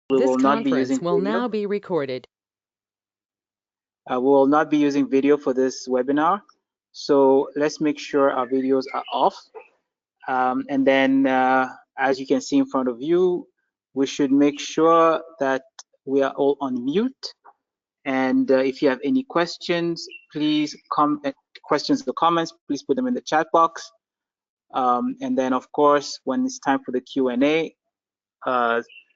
We This will not be using conference will video. now be recorded. We will not be using video for this webinar. So let's make sure our videos are off. And then as you can see in front of you, we should make sure that we are all on mute. And if you have any questions, please questions or comments, please put them in the chat box. And then of course, when it's time for the Q&A,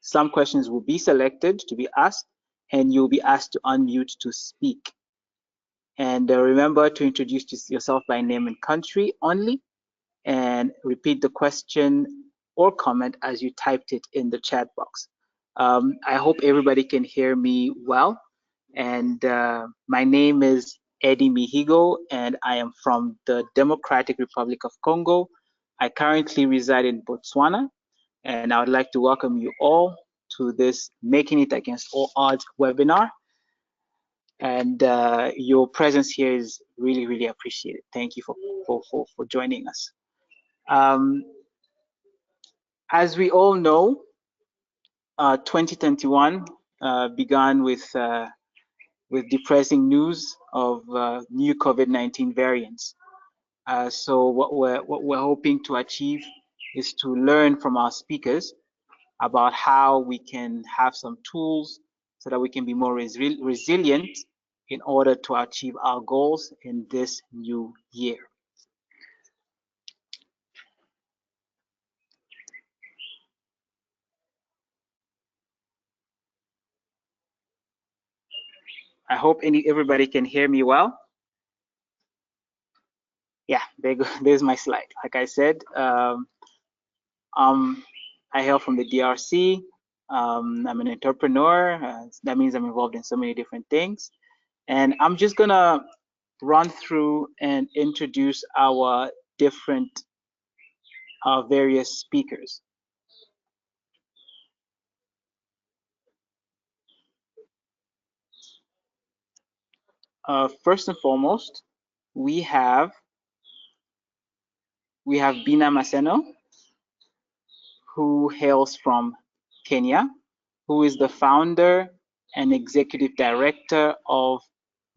some questions will be selected to be asked, and you'll be asked to unmute to speak. And remember to introduce yourself by name and country only, and repeat the question or comment as you typed it in the chat box. I hope everybody can hear me well. And my name is Eddie Mihigo, and I am from the Democratic Republic of Congo. I currently reside in Botswana, and I would like to welcome you all to this Making It Against All Odds webinar. And your presence here is really, really appreciated. Thank you for joining us. As we all know, 2021 began with depressing news of new COVID-19 variants. So what we're hoping to achieve is to learn from our speakers about how we can have some tools so that we can be more resilient in order to achieve our goals in this new year. I hope everybody can hear me well. Yeah, there's my slide. Like I said, I hail from the DRC. I'm an entrepreneur. That means I'm involved in so many different things. And I'm just gonna run through and introduce our different various speakers. First and foremost, we have Bina Maseno, who hails from Kenya, who is the founder and executive director of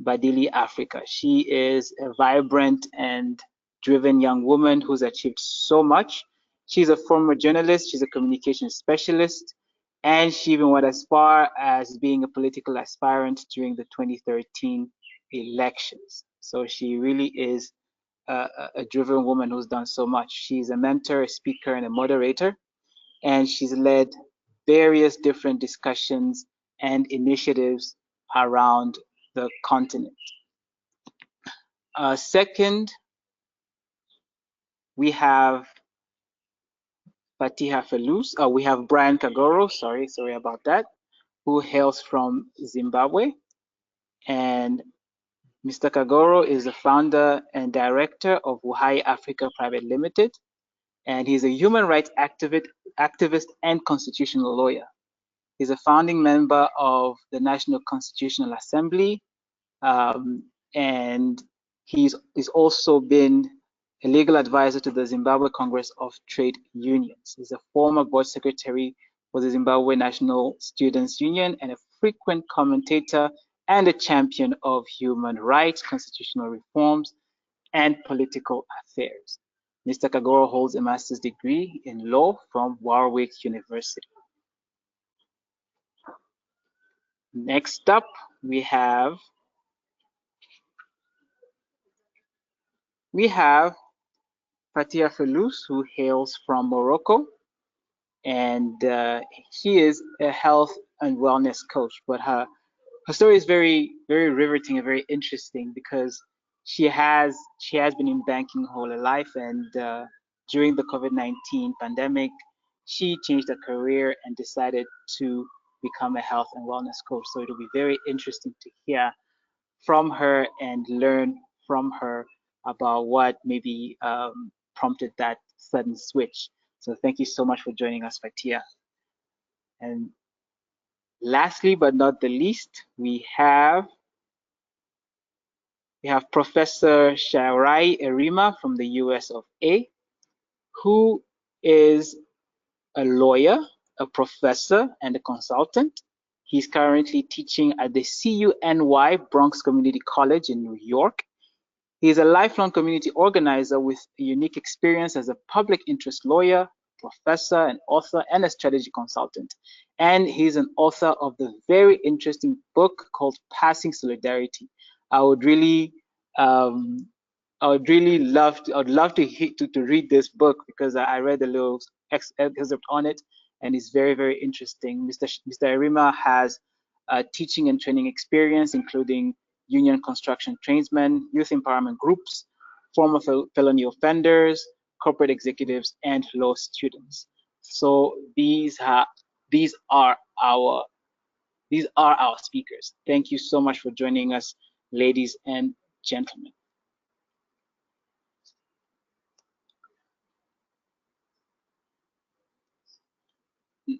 Badili Africa. She is a vibrant and driven young woman who's achieved so much. She's a former journalist, she's a communication specialist, and she even went as far as being a political aspirant during the 2013 elections. So she really is a driven woman who's done so much. She's a mentor, a speaker, and a moderator, and she's led various different discussions and initiatives around the continent. Second, we have Fatiha Felus. We have Brian Kagoro, sorry about that, who hails from Zimbabwe. And Mr. Kagoro is the founder and director of Uhai Africa Private Limited, and he's a human rights activist and constitutional lawyer. He's a founding member of the National Constitutional Assembly, and he's also been a legal advisor to the Zimbabwe Congress of Trade Unions. He's a former board secretary for the Zimbabwe National Students Union and a frequent commentator and a champion of human rights, constitutional reforms, and political affairs. Mr. Kagoro holds a master's degree in law from Warwick University. Next up, we have Fatia Felous, who hails from Morocco, and she is a health and wellness coach. But her story is very, very riveting and very interesting because she has been in banking her whole life, and during the COVID-19 pandemic, she changed her career and decided to become a health and wellness coach. So it'll be very interesting to hear from her and learn from her about what maybe prompted that sudden switch. So thank you so much for joining us, Fatia. And lastly, but not the least, we have Professor Sharai Erima from the US of A, who is a lawyer a professor and a consultant. He's currently teaching at the CUNY Bronx Community College in New York. He is a lifelong community organizer with a unique experience as a public interest lawyer, professor, an author, and a strategy consultant. And he's an author of the very interesting book called Passing Solidarity. I would really, um, I'd love to read this book because I read a little excerpt on it, and it's very, very interesting. Mr. Erima has teaching and training experience, including union construction tradesmen, youth empowerment groups, former felony offenders, corporate executives, and law students. So these are our speakers. Thank you so much for joining us, ladies and gentlemen.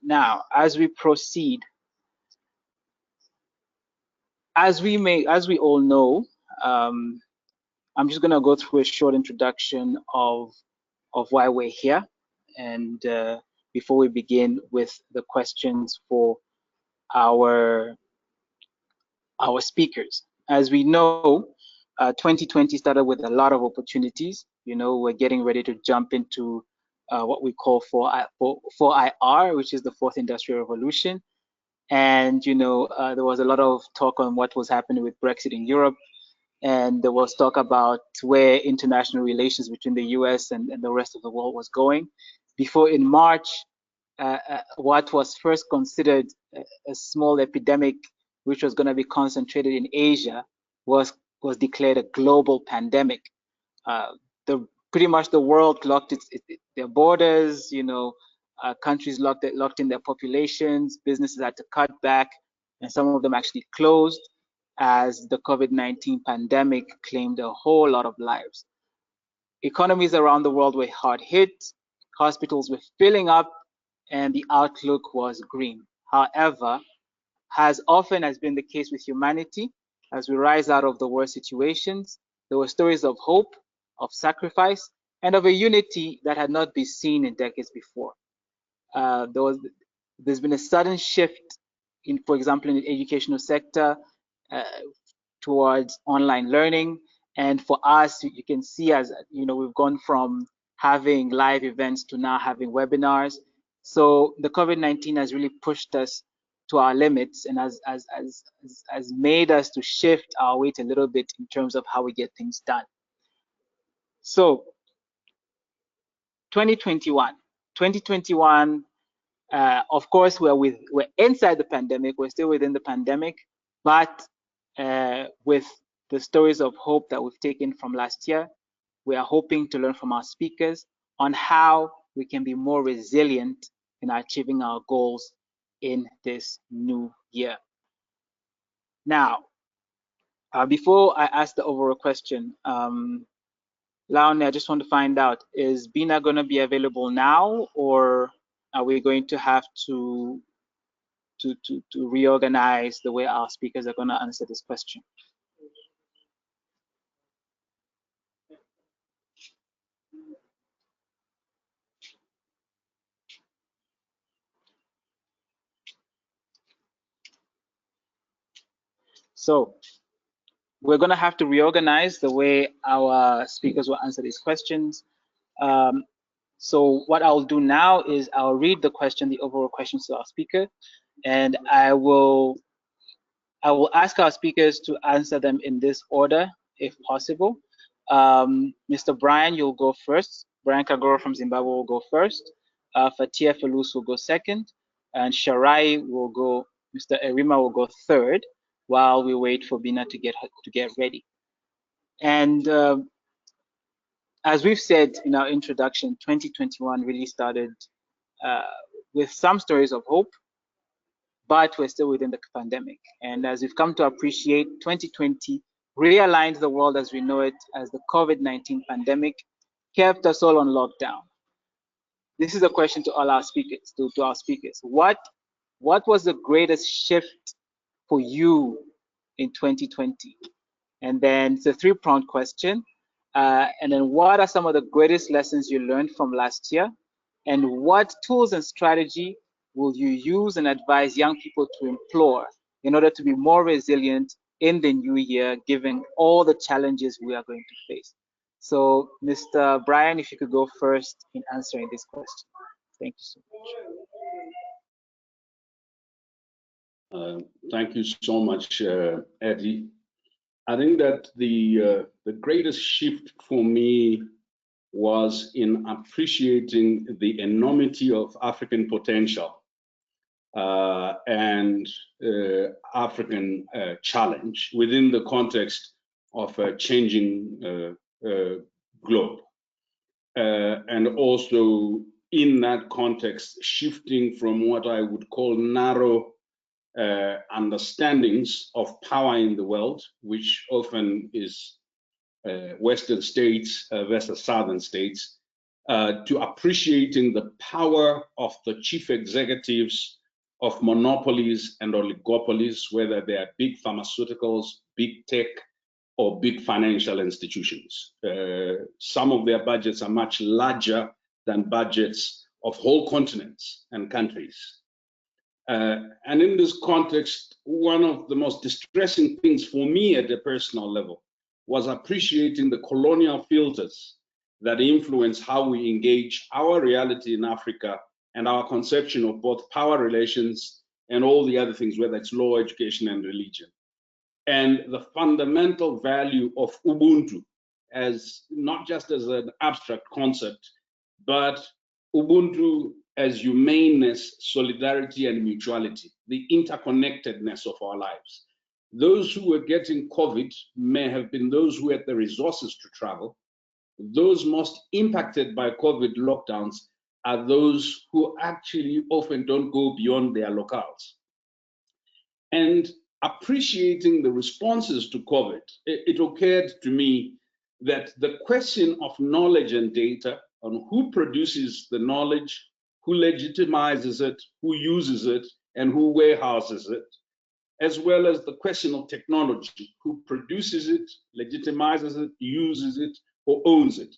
Now, as we proceed, as we all know, I'm just gonna go through a short introduction of why we're here, and before we begin with the questions for our speakers. As we know, 2020 started with a lot of opportunities. You know, we're getting ready to jump into what we call 4IR, which is the fourth industrial revolution. And, you know, there was a lot of talk on what was happening with Brexit in Europe. And there was talk about where international relations between the US and the rest of the world was going. Before in March, what was first considered a small epidemic, which was going to be concentrated in Asia, was declared a global pandemic. Pretty much the world locked their borders. You know, countries locked in their populations. Businesses had to cut back, and some of them actually closed as the COVID-19 pandemic claimed a whole lot of lives. Economies around the world were hard hit. Hospitals were filling up, and the outlook was grim. However, as often has been the case with humanity, as we rise out of the worst situations, there were stories of hope, of sacrifice, and of a unity that had not been seen in decades before. There's been a sudden shift in, for example, in the educational sector uh, towards online learning. And for us, you can see, as you know, we've gone from having live events to now having webinars. So the COVID-19 has really pushed us to our limits and has made us to shift our weight a little bit in terms of how we get things done. So 2021, of course, we're inside the pandemic. We're still within the pandemic, but with the stories of hope that we've taken from last year, we are hoping to learn from our speakers on how we can be more resilient in achieving our goals in this new year. Now, before I ask the overall question, Laone, I just want to find out, is Bina going to be available now, or are we going to have to reorganize the way our speakers are going to answer this question? So we're going to have to reorganize the way our speakers will answer these questions. So what I'll do now is I'll read the question, the overall questions to our speaker, and I will ask our speakers to answer them in this order, if possible. Mr. Brian, you'll go first. Brian Kagoro from Zimbabwe will go first. Fatia Felus will go second, and Sharai will go. Mr. Erima will go third, while we wait for Bina to get ready. And as we've said in our introduction, 2021 really started with some stories of hope, but we're still within the pandemic. And as we've come to appreciate, 2020 realigned the world as we know it as the COVID-19 pandemic, kept us all on lockdown. This is a question to all our speakers, to our speakers. What was the greatest shift for you in 2020? And then it's a three-pronged question. And then what are some of the greatest lessons you learned from last year? And what tools and strategy will you use and advise young people to employ in order to be more resilient in the new year, given all the challenges we are going to face? So, Mr. Brian, if you could go first in answering this question. Thank you so much. Thank you so much, Eddie. I think that the greatest shift for me was in appreciating the enormity of African potential and African challenge within the context of a changing globe. And also in that context, shifting from what I would call narrow understandings of power in the world, which often is Western states versus Southern states, to appreciating the power of the chief executives of monopolies and oligopolies, whether they are big pharmaceuticals, big tech, or big financial institutions. Some of their budgets are much larger than budgets of whole continents and countries. And in this context, one of the most distressing things for me at a personal level was appreciating the colonial filters that influence how we engage our reality in Africa and our conception of both power relations and all the other things, whether it's law, education, and religion. And the fundamental value of Ubuntu as not just as an abstract concept, but Ubuntu as humaneness, solidarity, and mutuality, the interconnectedness of our lives. Those who were getting COVID may have been those who had the resources to travel. Those most impacted by COVID lockdowns are those who actually often don't go beyond their locales. And appreciating the responses to COVID, it occurred to me that the question of knowledge and data on who produces the knowledge, who legitimizes it, who uses it, and who warehouses it, as well as the question of technology, who produces it, legitimizes it, uses it, or owns it.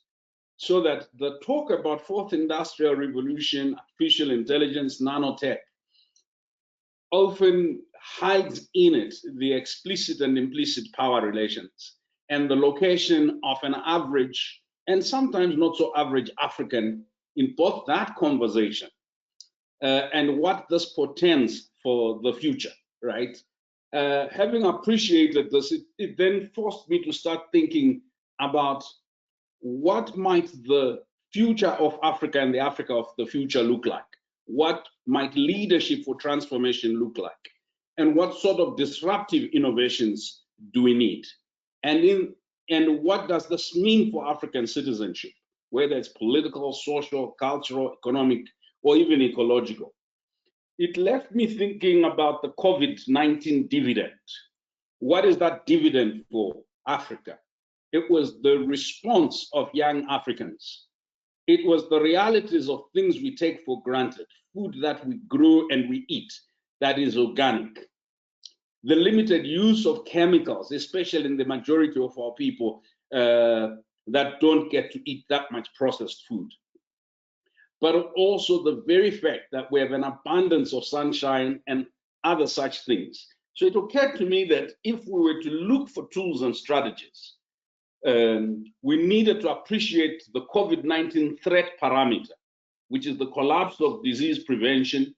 So that the talk about fourth industrial revolution, artificial intelligence, nanotech, often hides in it the explicit and implicit power relations and the location of an average and sometimes not so average African in both that conversation and what this portends for the future, right? Having appreciated this, it then forced me to start thinking about what might the future of Africa and the Africa of the future look like? What might leadership for transformation look like? And what sort of disruptive innovations do we need? And what does this mean for African citizenship, whether it's political, social, cultural, economic, or even ecological? It left me thinking about the COVID-19 dividend. What is that dividend for Africa? It was the response of young Africans. It was the realities of things we take for granted, food that we grow and we eat that is organic. The limited use of chemicals, especially in the majority of our people that don't get to eat that much processed food. But also the very fact that we have an abundance of sunshine and other such things. So it occurred to me that if we were to look for tools and strategies, we needed to appreciate the COVID-19 threat parameter, which is the collapse of disease prevention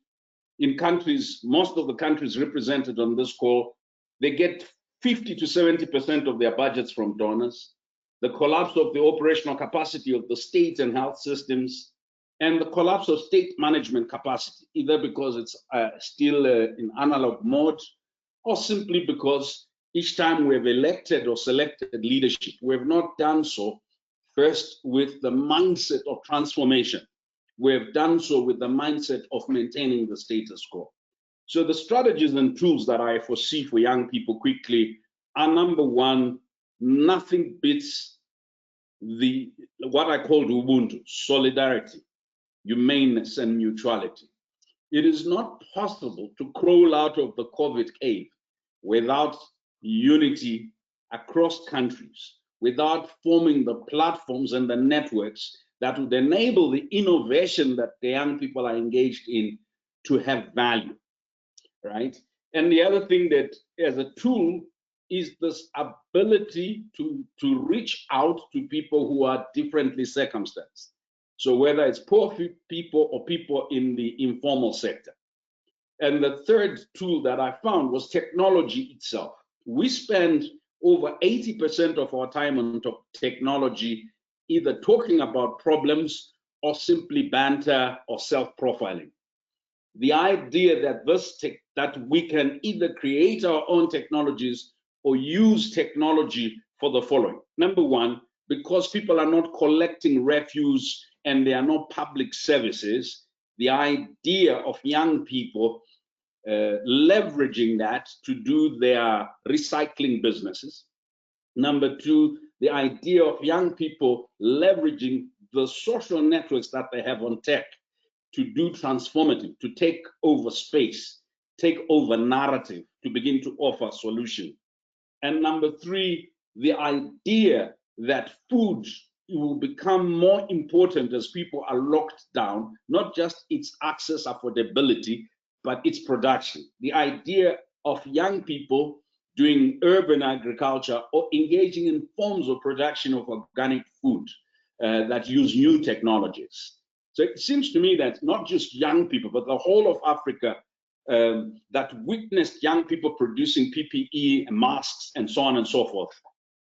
in countries. Most of the countries represented on this call, they get 50 to 70% of their budgets from donors, the collapse of the operational capacity of the states and health systems, and the collapse of state management capacity, either because it's still in analog mode or simply because each time we have elected or selected leadership, we have not done so first with the mindset of transformation. We have done so with the mindset of maintaining the status quo. So the strategies and tools that I foresee for young people quickly are, number one, nothing beats what I call Ubuntu, solidarity, humaneness, and mutuality. It is not possible to crawl out of the COVID cave without unity across countries, without forming the platforms and the networks that would enable the innovation that the young people are engaged in to have value, right? And the other thing that as a tool is this ability to reach out to people who are differently circumstanced. So whether it's poor people or people in the informal sector. And the third tool that I found was technology itself. We spend over 80% of our time on technology, either talking about problems or simply banter or self-profiling. The idea that that we can either create our own technologies or use technology for the following. Number one, because people are not collecting refuse and they are not public services, the idea of young people leveraging that to do their recycling businesses. Number two, the idea of young people leveraging the social networks that they have on tech to do transformative, to take over space, take over narrative, to begin to offer solution. And number three, the idea that food will become more important as people are locked down, not just its access, affordability, but its production. The idea of young people doing urban agriculture or engaging in forms of production of organic food that use new technologies. So it seems to me that not just young people, but the whole of Africa that witnessed young people producing PPE and masks and so on and so forth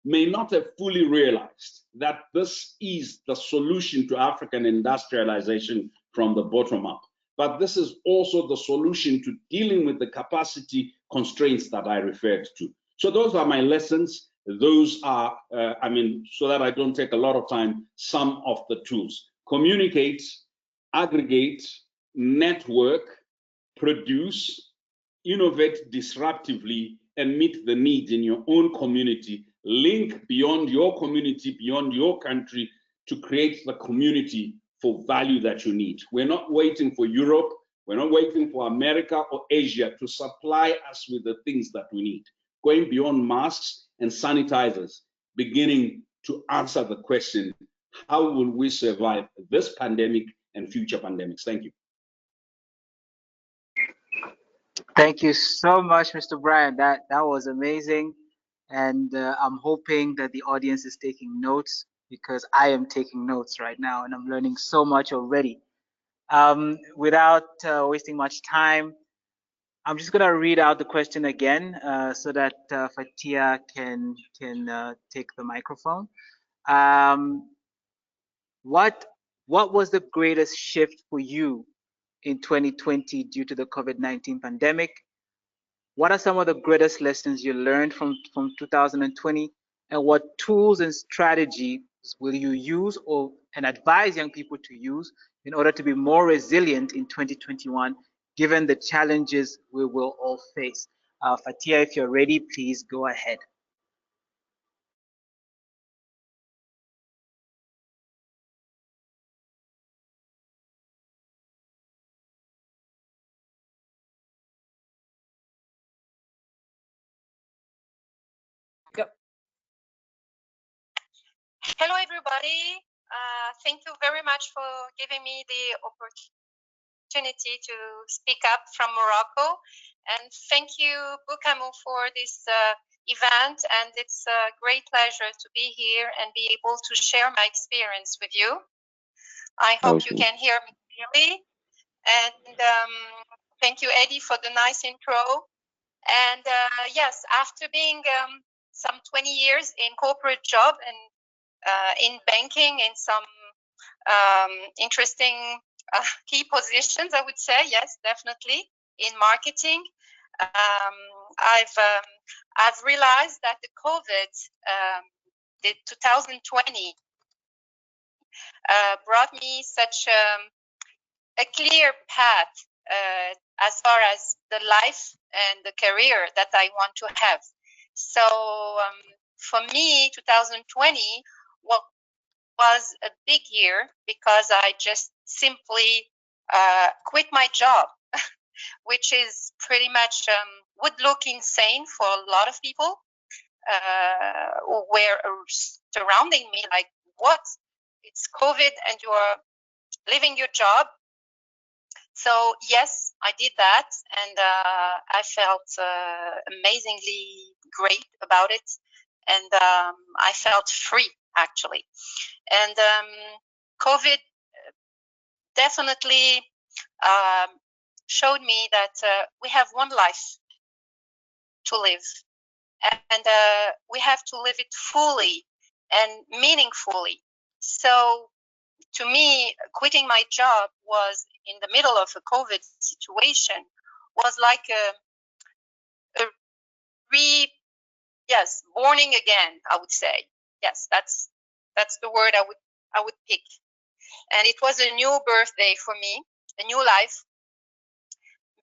may not have fully realized that this is the solution to African industrialization from the bottom up. But this is also the solution to dealing with the capacity constraints that I referred to. So those are my lessons. Those are, so that I don't take a lot of time, some of the tools. Communicate, aggregate, network, produce, innovate disruptively, and meet the needs in your own community. Link beyond your community, beyond your country, to create the community for value that you need. We're not waiting for Europe, we're not waiting for America or Asia to supply us with the things that we need. Going beyond masks and sanitizers, beginning to answer the question, how will we survive this pandemic and future pandemics? Thank you. Thank you so much, Mr. Brian. That was amazing, and I'm hoping that the audience is taking notes because I am taking notes right now, and I'm learning so much already. Without wasting much time, I'm just gonna read out the question again so that Fatia can take the microphone. Um, what was the greatest shift for you in 2020 due to the COVID-19 pandemic? What are some of the greatest lessons you learned from 2020, and what tools and strategies will you use and advise young people to use in order to be more resilient in 2021, given the challenges we will all face? Fatia, if you're ready, please go ahead. Yep. Hello, everybody. Thank you very much for giving me the opportunity to speak up from Morocco. And thank you, Bukamu, for this event. And it's a great pleasure to be here and be able to share my experience with you. I hope you can hear me clearly. And thank you, Eddie, for the nice intro. And yes, after being some 20 years in corporate job and in banking, in some interesting key positions, I would say, yes, definitely in marketing. I've realized that the COVID, the 2020, brought me such a clear path as far as the life and the career that I want to have. So for me, 2020 was a big year because I just simply quit my job, which is pretty much would look insane for a lot of people who were surrounding me, like, what? It's COVID and you're leaving your job. So yes, I did that, and I felt amazingly great about it, and I felt free actually. And COVID definitely showed me that we have one life to live, and we have to live it fully and meaningfully. So to me, quitting my job was in the middle of a COVID situation was like a borning again, I would say. Yes, that's the word I would pick. And it was a new birthday for me, a new life,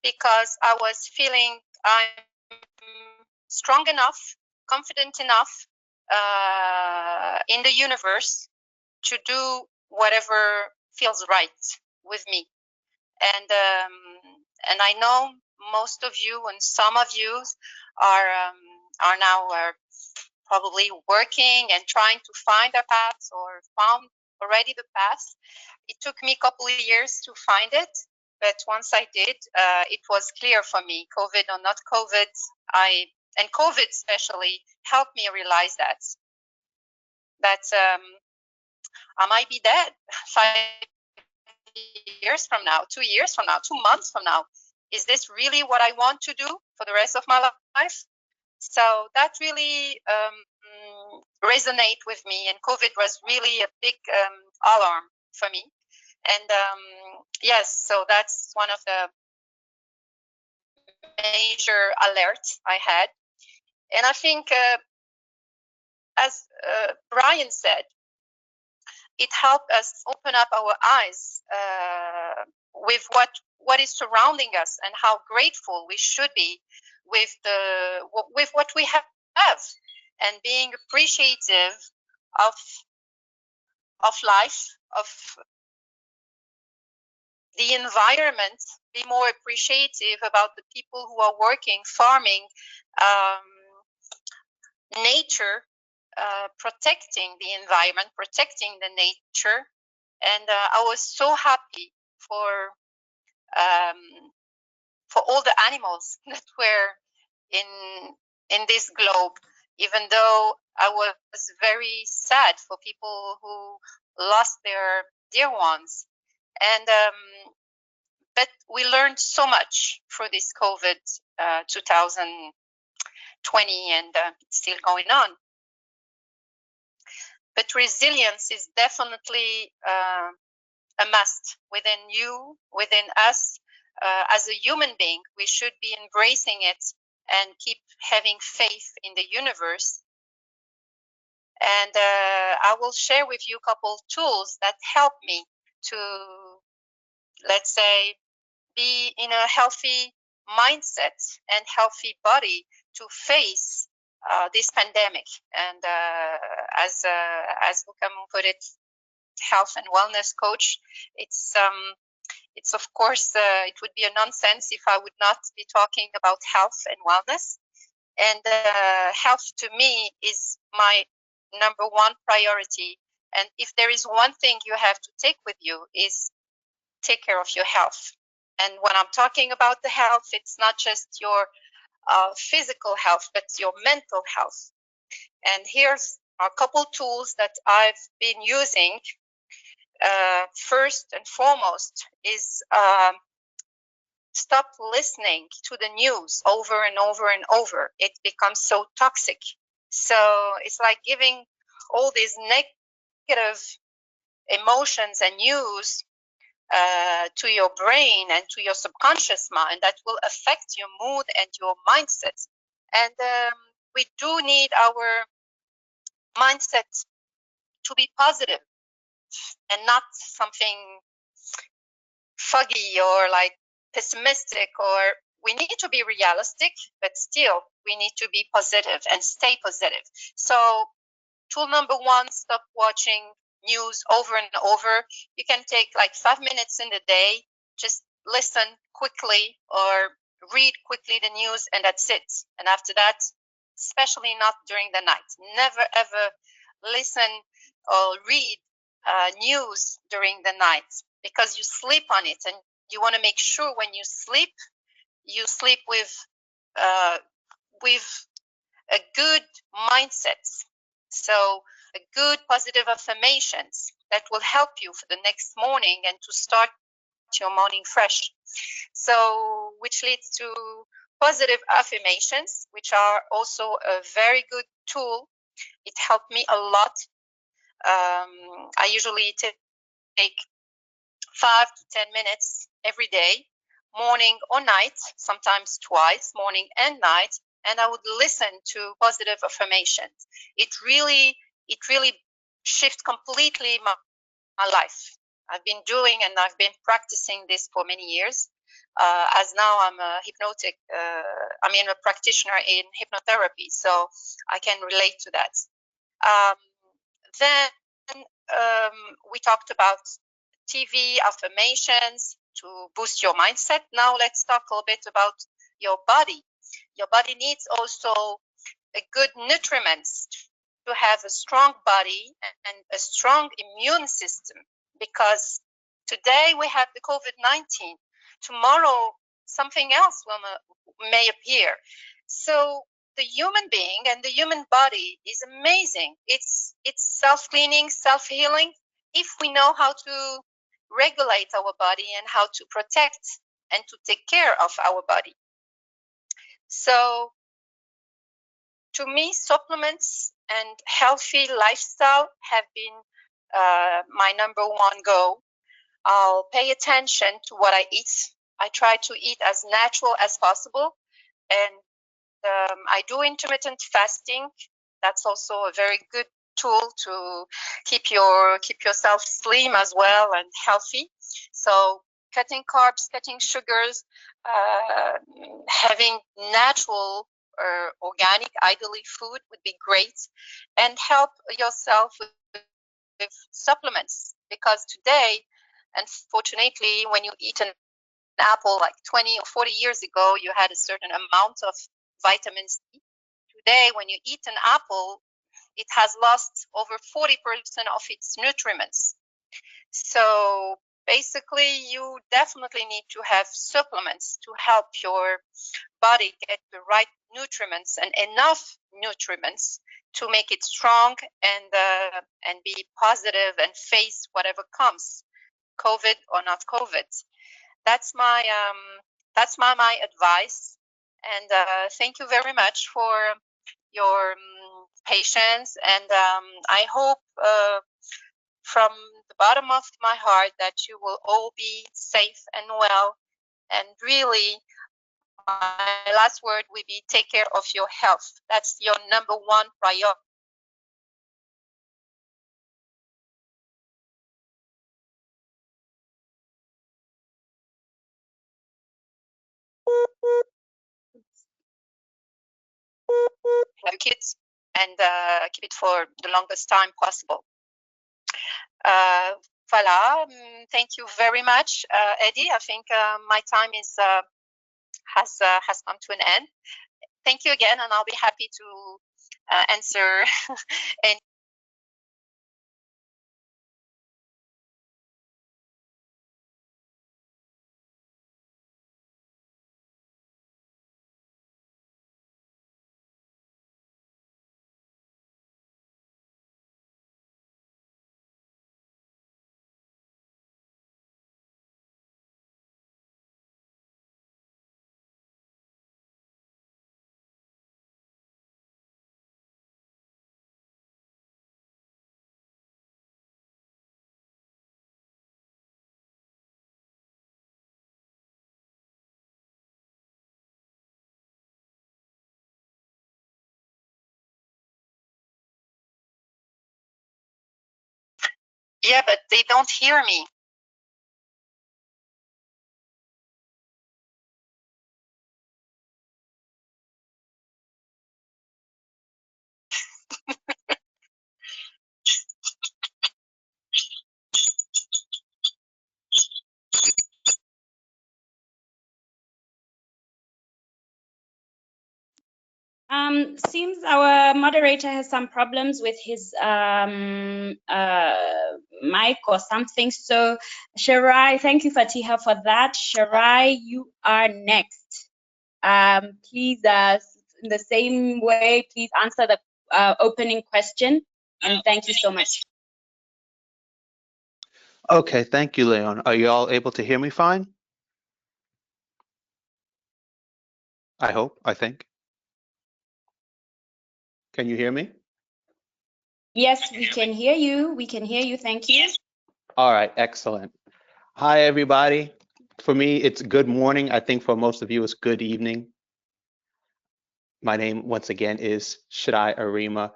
because I was feeling I'm strong enough, confident enough in the universe to do whatever feels right with me. And I know most of you and some of you are now probably working and trying to find a path or found already the path. It took me a couple of years to find it, but once I did, it was clear for me, COVID or not COVID, and COVID especially helped me realize that I might be dead 5 years from now, 2 years from now, 2 months from now. Is this really what I want to do for the rest of my life? So that really resonate with me, and COVID was really a big alarm for me. And yes, so that's one of the major alerts I had. And I think, as Brian said, it helped us open up our eyes with what is surrounding us and how grateful we should be with what we have, and being appreciative of life, of the environment, be more appreciative about the people who are working, farming, nature, protecting the environment, protecting the nature. And I was so happy for all the animals that were in this globe, even though I was very sad for people who lost their dear ones. And but we learned so much through this COVID 2020, and it's still going on. But resilience is definitely a must within you, within us. As a human being, we should be embracing it and keep having faith in the universe. And I will share with you a couple tools that help me to, let's say, be in a healthy mindset and healthy body to face this pandemic. And as Bukamu put it, health and wellness coach, it's of course it would be a nonsense if I would not be talking about health and wellness. And health to me is my number one priority. And if there is one thing you have to take with you, is take care of your health. And when I'm talking about the health, it's not just your physical health, but your mental health. And here's a couple tools that I've been using. First and foremost is stop listening to the news over and over and over. It becomes so toxic. So it's like giving all these negative emotions and news to your brain and to your subconscious mind that will affect your mood and your mindset. And we do need our mindset to be positive and not something foggy or like pessimistic. Or we need to be realistic, but still we need to be positive and stay positive. So tool number one, stop watching news over and over. You can take like 5 minutes in the day, just listen quickly or read quickly the news, and that's it. And after that, especially not during the night, never ever listen or read news during the night, because you sleep on it and you want to make sure when you sleep with a good mindset. So a good positive affirmations that will help you for the next morning and to start your morning fresh. So which leads to positive affirmations, which are also a very good tool. It helped me a lot. I usually take 5 to 10 minutes every day, morning or night, sometimes twice, morning and night, and I would listen to positive affirmations. It really shifts completely my life. I've been doing and I've been practicing this for many years. As now I'm a practitioner in hypnotherapy, so I can relate to that. Then we talked about TV affirmations to boost your mindset. Now let's talk a little bit about your body. Your body needs also a good nutriments to have a strong body and a strong immune system, because today we have the COVID-19. Tomorrow something else may appear. So the human being and the human body is amazing. It's self-cleaning, self-healing, if we know how to regulate our body and how to protect and to take care of our body. So to me, supplements and healthy lifestyle have been my number one goal. I'll pay attention to what I eat. I try to eat as natural as possible, and I do intermittent fasting. That's also a very good tool to keep yourself slim as well and healthy. So cutting carbs, cutting sugars, having natural or organic, ideally food would be great, and help yourself with supplements, because today, unfortunately, when you eat an apple like 20 or 40 years ago, you had a certain amount of vitamin C. Today, when you eat an apple, it has lost over 40% of its nutriments. So basically, you definitely need to have supplements to help your body get the right nutriments and enough nutriments to make it strong and be positive and face whatever comes, COVID or not COVID. That's my advice. And thank you very much for your patience. And I hope from the bottom of my heart that you will all be safe and well. And really, my last word will be take care of your health. That's your number one priority. Have kids and keep it for the longest time possible. Voila. Thank you very much, Eddie. I think my time has come to an end. Thank you again, and I'll be happy to answer any. Yeah, but they don't hear me. Seems our moderator has some problems with his mic or something. So, Sharai, thank you, Fatiha, for that. Sharai, you are next. Please, in the same way, please answer the opening question, and thank you so much. Okay, thank you, Leon. Are you all able to hear me fine? I hope, I think. Can you hear me? Yes, we can hear you. We can hear you. Thank you. All right, excellent. Hi, everybody. For me, it's good morning. I think for most of you, it's good evening. My name, once again, is Shadai Arima,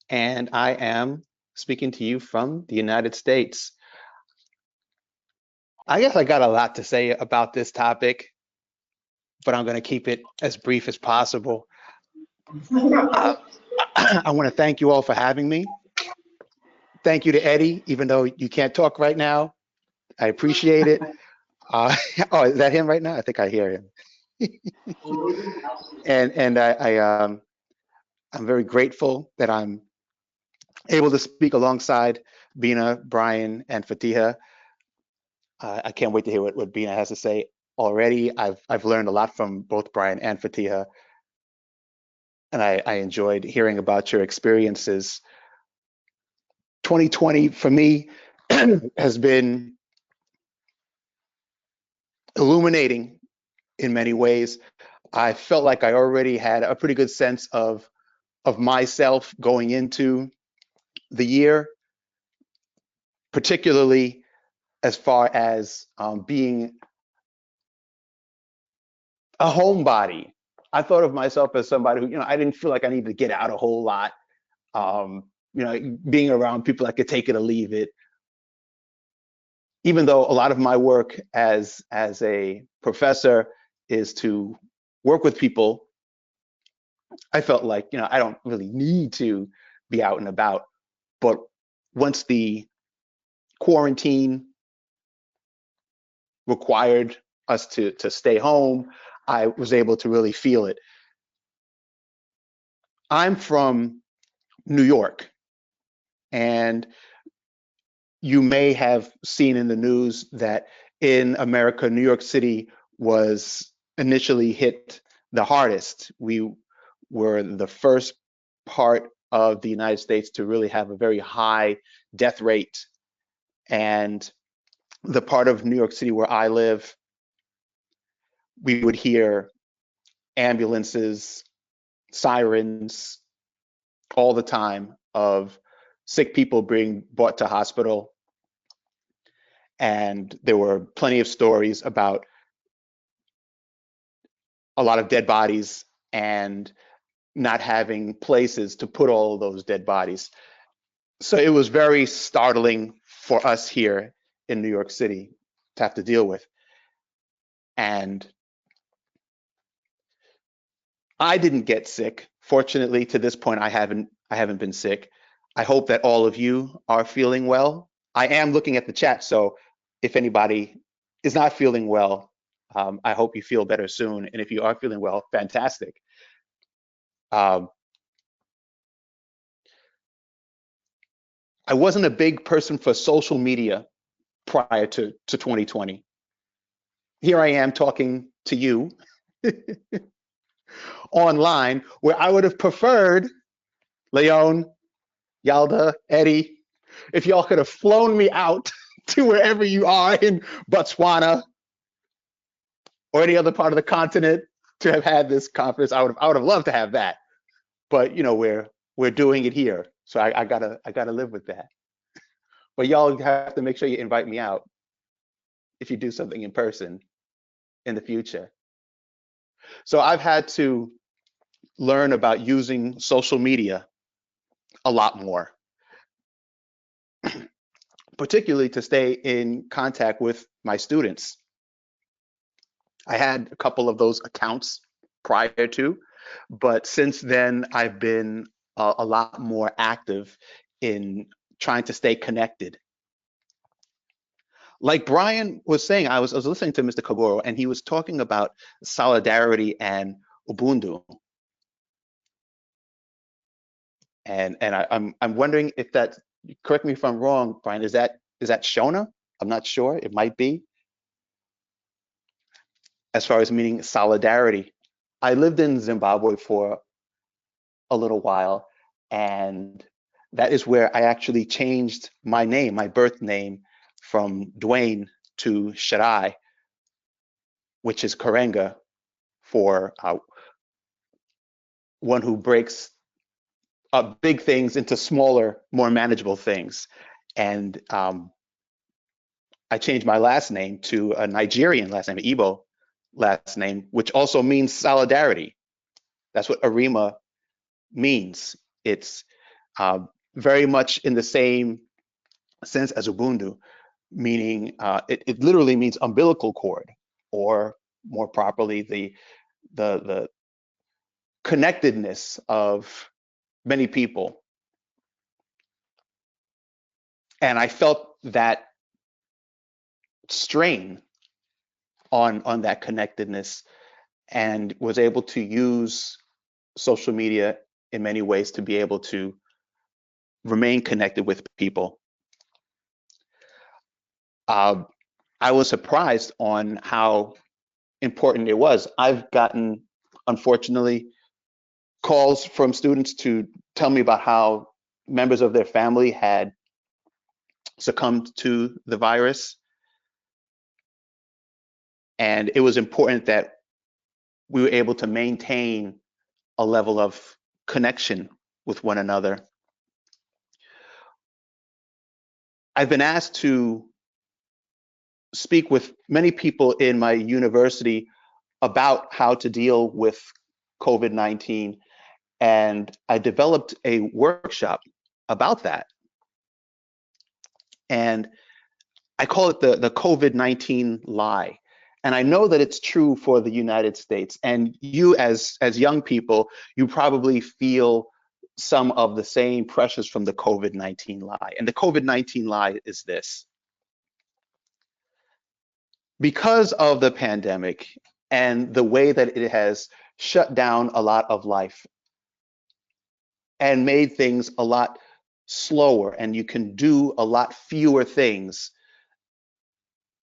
and I am speaking to you from the United States. I guess I got a lot to say about this topic, but I'm going to keep it as brief as possible. I want to thank you all for having me. Thank you to Eddie, even though you can't talk right now. I appreciate it. Oh, is that him right now? I think I hear him. And I'm very grateful that I'm able to speak alongside Bina, Brian, and Fatiha. I can't wait to hear what Bina has to say already. I've learned a lot from both Brian and Fatiha, and I enjoyed hearing about your experiences. 2020 for me has been illuminating in many ways. I felt like I already had a pretty good sense of myself going into the year, particularly as far as being a homebody. I thought of myself as somebody who, I didn't feel like I needed to get out a whole lot. Being around people, I could take it or leave it. Even though a lot of my work as a professor is to work with people, I felt like, I don't really need to be out and about. But once the quarantine required us to stay home, I was able to really feel it. I'm from New York, and you may have seen in the news that in America, New York City was initially hit the hardest. We were the first part of the United States to really have a very high death rate. And the part of New York City where I live, we would hear ambulances, sirens all the time of sick people being brought to hospital. And there were plenty of stories about a lot of dead bodies and not having places to put all of those dead bodies. So it was very startling for us here in New York City to have to deal with. And I didn't get sick. Fortunately, to this point, I haven't been sick. I hope that all of you are feeling well. I am looking at the chat, so if anybody is not feeling well, I hope you feel better soon. And if you are feeling well, fantastic. I wasn't a big person for social media prior to 2020. Here I am talking to you online, where I would have preferred, Leon, Yalda, Eddie, if y'all could have flown me out to wherever you are in Botswana or any other part of the continent to have had this conference. I would have loved to have that. But we're doing it here. So I gotta live with that. But y'all have to make sure you invite me out if you do something in person in the future. So I've had to learn about using social media a lot more, particularly to stay in contact with my students. I had a couple of those accounts prior to, but since then I've been a lot more active in trying to stay connected. Like Brian was saying, I was listening to Mr. Kagoro, and he was talking about solidarity and Ubuntu. I'm wondering if that, correct me if I'm wrong, Brian, is that Shona? I'm not sure. It might be, as far as meaning solidarity. I lived in Zimbabwe for a little while, and that is where I actually changed my name, my birth name, from Dwayne to Shaddai, which is Karenga for one who breaks big things into smaller, more manageable things. And I changed my last name to a Nigerian last name, Igbo last name, which also means solidarity. That's what Arima means. It's very much in the same sense as Ubuntu, meaning it literally means umbilical cord, or more properly, the connectedness of many people. And I felt that strain on that connectedness, and was able to use social media in many ways to be able to remain connected with people. I was surprised on how important it was. I've gotten, unfortunately, calls from students to tell me about how members of their family had succumbed to the virus. And it was important that we were able to maintain a level of connection with one another. I've been asked to speak with many people in my university about how to deal with COVID-19, and I developed a workshop about that. And I call it the COVID-19 lie. And I know that it's true for the United States. And you, as young people, you probably feel some of the same pressures from the COVID-19 lie. And the COVID-19 lie is this: because of the pandemic and the way that it has shut down a lot of life and made things a lot slower, and you can do a lot fewer things,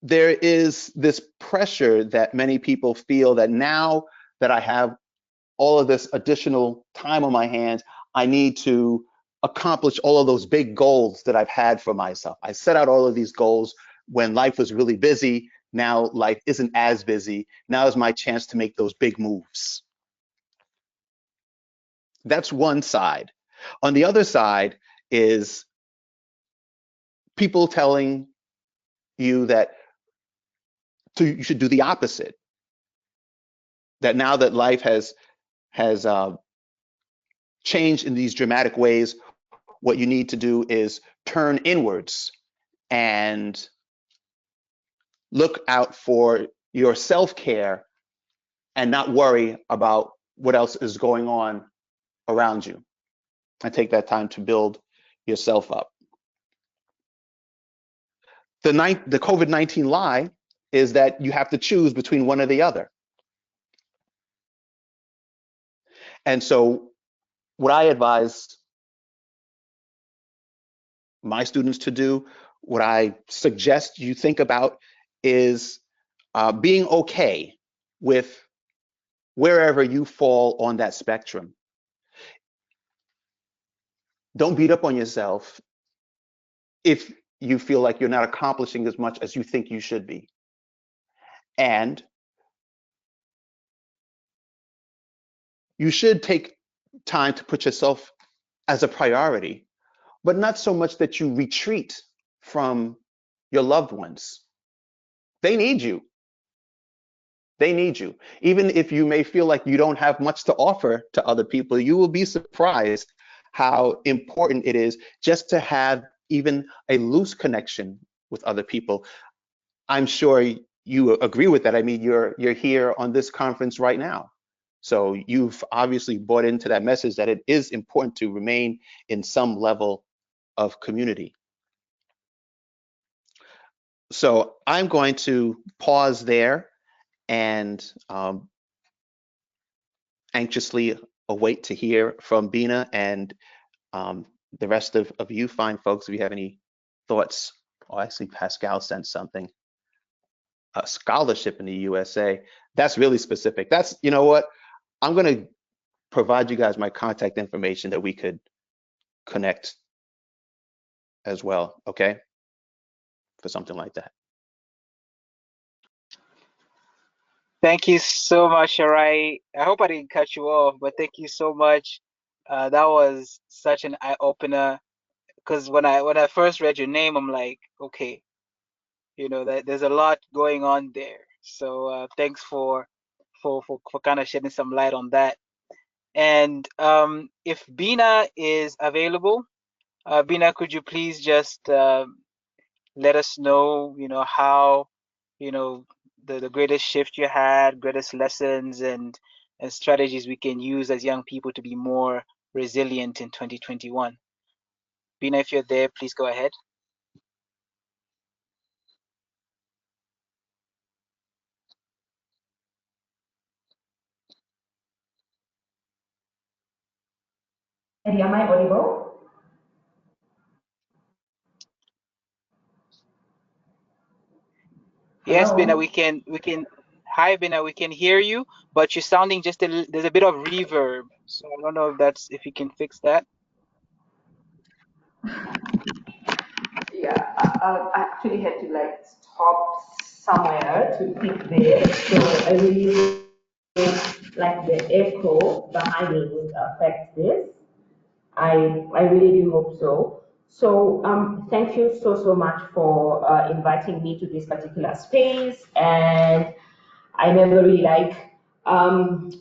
there is this pressure that many people feel that now that I have all of this additional time on my hands, I need to accomplish all of those big goals that I've had for myself. I set out all of these goals when life was really busy. Now life isn't as busy. Now is my chance to make those big moves. That's one side. On the other side is people telling you that you should do the opposite. That now that life has changed in these dramatic ways, what you need to do is turn inwards and look out for your self-care and not worry about what else is going on around you, and take that time to build yourself up. The COVID-19 lie is that you have to choose between one or the other. And so what I advise my students to do, what I suggest you think about, is being okay with wherever you fall on that spectrum. Don't beat up on yourself if you feel like you're not accomplishing as much as you think you should be. And you should take time to put yourself as a priority, but not so much that you retreat from your loved ones. They need you. They need you. Even if you may feel like you don't have much to offer to other people, you will be surprised how important it is just to have even a loose connection with other people. I'm sure you agree with that. I mean, you're here on this conference right now. So you've obviously bought into that message that it is important to remain in some level of community. So I'm going to pause there and anxiously await to hear from Bina and The rest of you fine folks, if you have any thoughts, oh, actually Pascal sent something. A scholarship in the USA, that's really specific. That's, you know what, I'm gonna provide you guys my contact information that we could connect as well, okay, for something like that. Thank you so much, Sharai. I hope I didn't cut you off, but thank you so much. That was such an eye opener because when I first read your name, I'm like, okay, that there's a lot going on there. So thanks for kind of shedding some light on that. And if Bina is available, Bina, could you please just let us know, how, the greatest shift you had, greatest lessons and strategies we can use as young people to be more resilient in 2021. Bina, if you're there, please go ahead. Am I audible? Yes, Bina, Hello? we can. Hi, Bina, we can hear you, but you're sounding there's a bit of reverb. So I don't know if you can fix that. Yeah, I actually had to like stop somewhere to pick this, so I really hope like the echo behind me would affect this. I really do hope so. So thank you so much for inviting me to this particular space, and I never really like um,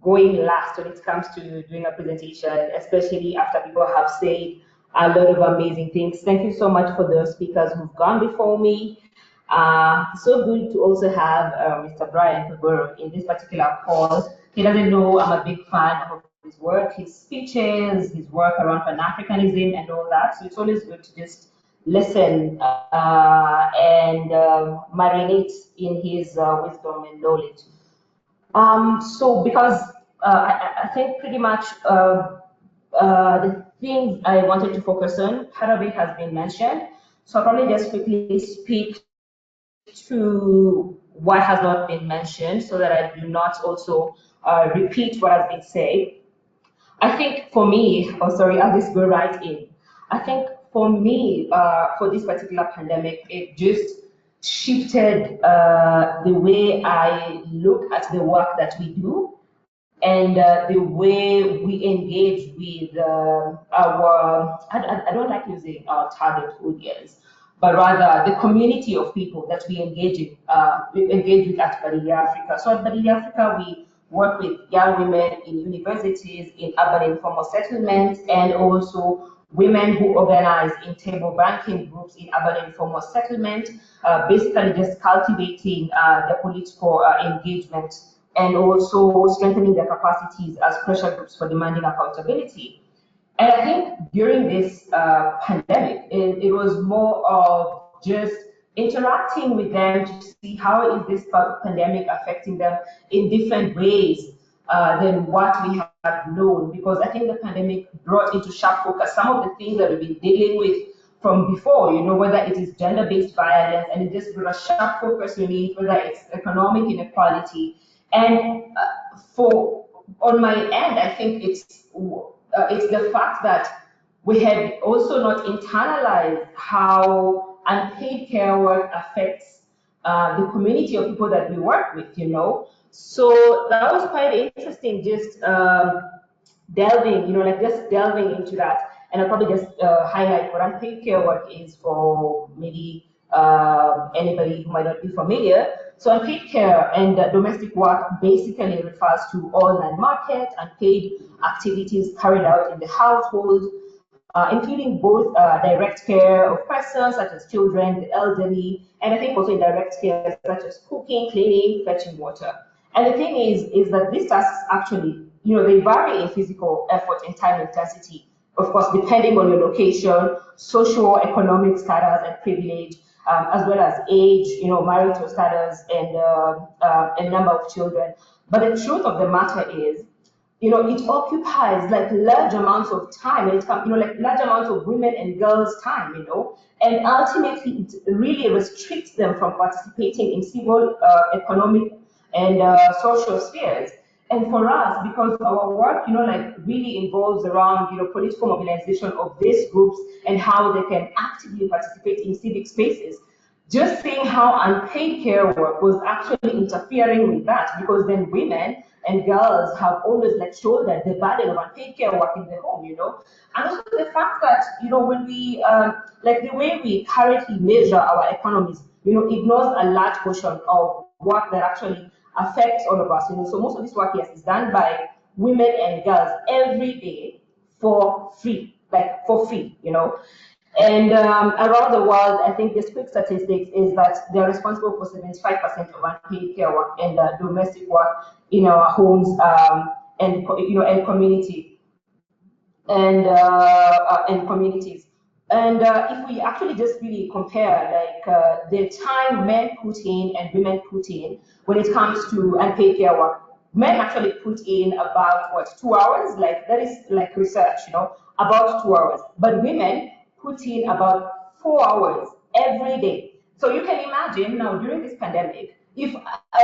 going last when it comes to doing a presentation, especially after people have said a lot of amazing things. Thank you so much for the speakers who've gone before me. So good to also have Mr. Brian Pagoro in this particular call. He doesn't know I'm a big fan of his work, his speeches, his work around Pan-Africanism and all that. So it's always good to just listen and marinate in his wisdom and knowledge. So because I think pretty much the things I wanted to focus on, part of it has been mentioned. So I'll probably just quickly speak to what has not been mentioned so that I do not also repeat what has been said. I think for me, oh sorry, I'll just go right in. I think for me, for this particular pandemic, it just shifted the way I look at the work that we do and the way we engage with I don't like using our target audience, but rather the community of people that we engage with at Barilla Africa. So at Barilla Africa, we work with young women in universities, in urban informal settlements, and also women who organize in table banking groups in urban informal settlement, basically just cultivating the political engagement and also strengthening their capacities as pressure groups for demanding accountability. And I think during this pandemic, it was more of just interacting with them to see how is this pandemic affecting them in different ways than what we had known. Because I think the pandemic brought into sharp focus some of the things that we've been dealing with from before, whether it is gender-based violence, and it just brought a sharp focus on it, whether it's economic inequality. And for on my end, I think it's the fact that we had also not internalized how unpaid care work affects the community of people that we work with. So that was quite interesting, just delving into that. And I'll probably just highlight what unpaid care work is for maybe anybody who might not be familiar. So unpaid care and domestic work basically refers to all non-market unpaid activities carried out in the household, including both direct care of persons such as children, the elderly, and I think also indirect care such as cooking, cleaning, fetching water. And the thing is that these tasks actually, they vary in physical effort and time intensity, of course, depending on your location, socio-economic status and privilege, as well as age, marital status and number of children. But the truth of the matter is it occupies like large amounts of time, and it's like large amounts of women and girls' time, and ultimately it really restricts them from participating in civil, economic, and social spheres. And for us, because our work, like really involves around, political mobilization of these groups and how they can actively participate in civic spaces, just seeing how unpaid care work was actually interfering with that, because then women and girls have always like shouldered the burden of unpaid care work in the home, and also the fact that when we like the way we currently measure our economies, ignores a large portion of work that actually affects all of us, so most of this work, yes, is done by women and girls every day for free, like for free, and around the world, I think this quick statistics is that they're responsible for 75% of unpaid care work and domestic work in our homes, and community and communities. And if we actually just really compare like the time men put in and women put in when it comes to unpaid care work, men actually put in about what, 2 hours? Like that is like research, about 2 hours. But women put in about 4 hours every day. So you can imagine now during this pandemic, if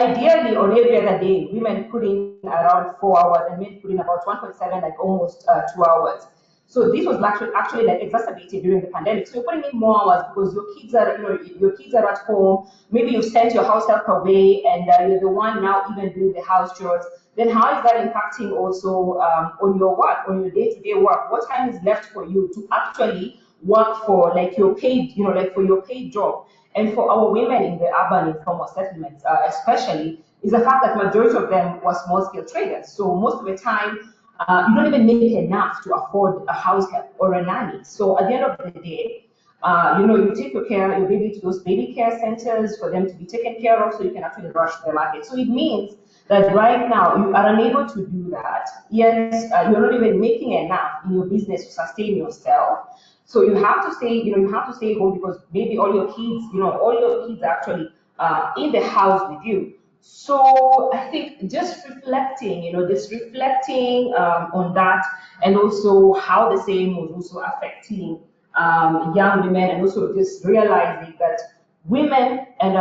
ideally on every other day, women put in around 4 hours and men put in about 1.7, like almost 2 hours. So this was actually like exacerbated during the pandemic. So you're putting in more hours because your kids are, your kids are at home. Maybe you sent your house help away, and you're the one now even doing the house chores. Then how is that impacting also on your work, on your day-to-day work? What time is left for you to actually work for like your paid, like for your paid job? And for our women in the urban informal settlements, especially, is the fact that majority of them were small-scale traders. So most of the time, you don't even make enough to afford a house help or a nanny. So at the end of the day, you take your baby to those baby care centers for them to be taken care of so you can actually rush the market. So it means that right now you are unable to do that. Yes, you're not even making enough in your business to sustain yourself. So you have to stay, you have to stay home because maybe all your kids, all your kids are actually in the house with you. So I think just reflecting, on that, and also how the same was also affecting young women, and also just realizing that women and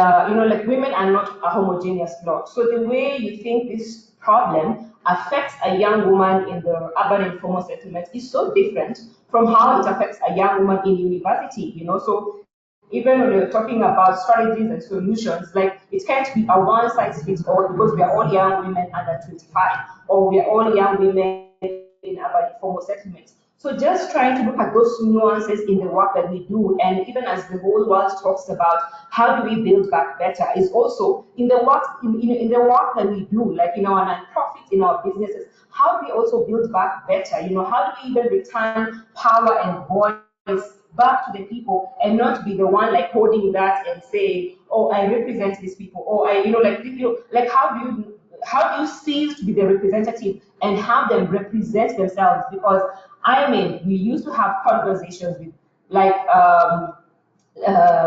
like women are not a homogeneous lot. So the way you think this problem affects a young woman in the urban informal settlement is so different from how it affects a young woman in university. So even when we're talking about strategies and solutions, like it can't be a one size fits all because we are all young women under 25, or we are all young women in urban informal settlements. So just trying to look at those nuances in the work that we do, and even as the whole world talks about how do we build back better, is also in the work in the work that we do, like in our nonprofit, in our businesses. How do we also build back better? How do we even return power and voice back to the people, and not be the one like holding that and saying, oh, I represent these people, or like how do you cease to be the representative and have them represent themselves? Because I mean, we used to have conversations with like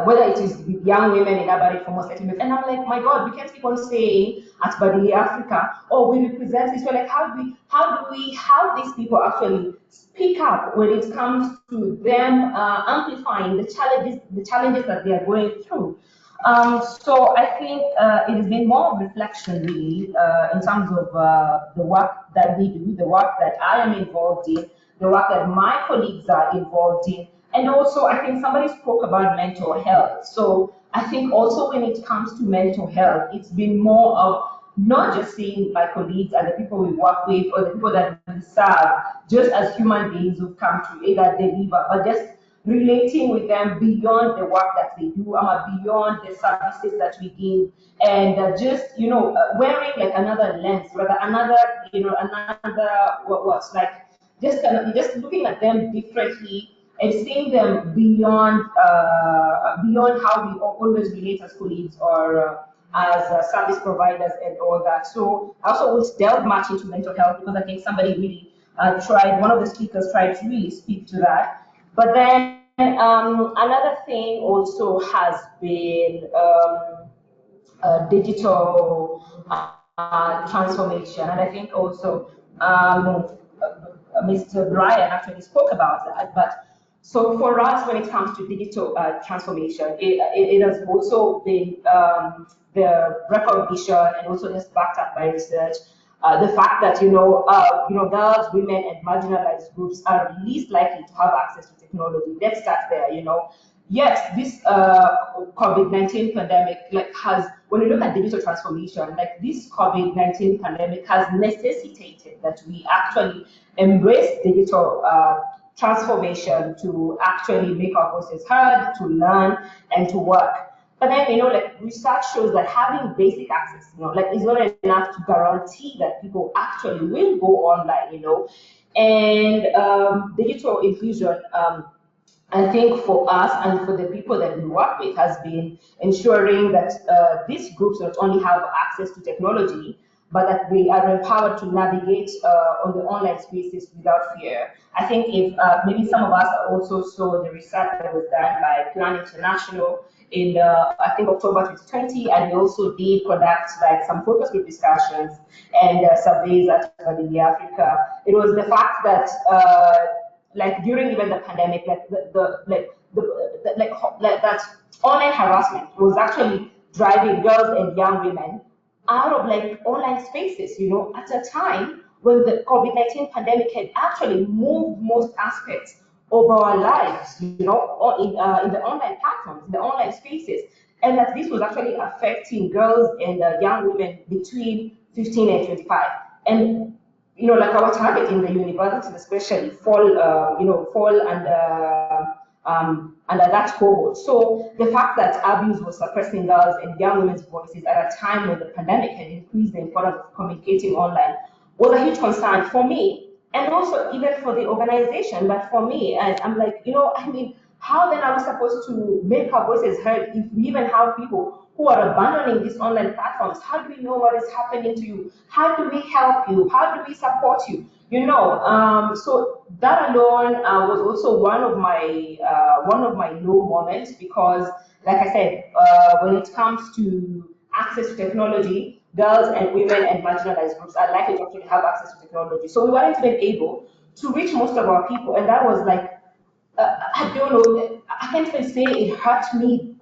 whether it is with young women in urban informal settlements, and I'm like, my God, we can't keep on saying at Badili Africa, oh, we represent this. We're like, how do we have these people actually speak up when it comes to them amplifying the challenges that they are going through? So I think it has been more of reflection, really, in terms of the work that we do, the work that I am involved in, the work that my colleagues are involved in, and also I think somebody spoke about mental health. So I think also when it comes to mental health, it's been more of not just seeing my colleagues and the people we work with or the people that we serve just as human beings who come to either deliver, but just relating with them beyond the work that they do, beyond the services that we give, and just wearing like another lens, rather another what's like just looking at them differently and seeing them beyond how we always relate as colleagues or as service providers and all that. So I also won't delve much into mental health because I think somebody really one of the speakers tried to really speak to that. But then another thing also has been digital transformation, and I think also Mr. Brian actually spoke about that. But so for us, when it comes to digital transformation, it has also been the recognition and also just backed up by research. The fact that girls, women, and marginalized groups are least likely to have access to technology. Let's start there. Yet this COVID-19 pandemic has, when you look at digital transformation, this COVID-19 pandemic has necessitated that we actually embrace digital transformation to actually make our voices heard, to learn, and to work. But then, research shows that having basic access, is not enough to guarantee that people actually will go online, and digital inclusion, I think for us and for the people that we work with has been ensuring that these groups not only have access to technology, but that they are empowered to navigate on the online spaces without fear. I think if maybe some of us also saw the research that was done by Plan International in I think October 2020, and we also did conduct some focus group discussions and surveys at Validity Africa. It was the fact that during even the pandemic, that online harassment was actually driving girls and young women out of online spaces, at a time when the COVID-19 pandemic had actually moved most aspects of our lives, in the online platforms, in the online spaces, and that this was actually affecting girls and young women between 15 and 25. And our target in the universities especially fall under that cohort. So the fact that abuse was suppressing girls and young women's voices at a time when the pandemic had increased the importance of communicating online was a huge concern for me, and also even for the organization. But for me, and I'm how then are we supposed to make our voices heard if we even have people who are abandoning these online platforms? How do we know what is happening to you? How do we help you? How do we support you? So that alone was also one of my low moments, because, like I said, when it comes to access to technology, girls and women and marginalized groups are likely to actually have access to technology. So we weren't even able to reach most of our people, and that was I don't know, I can't even say it hurt me.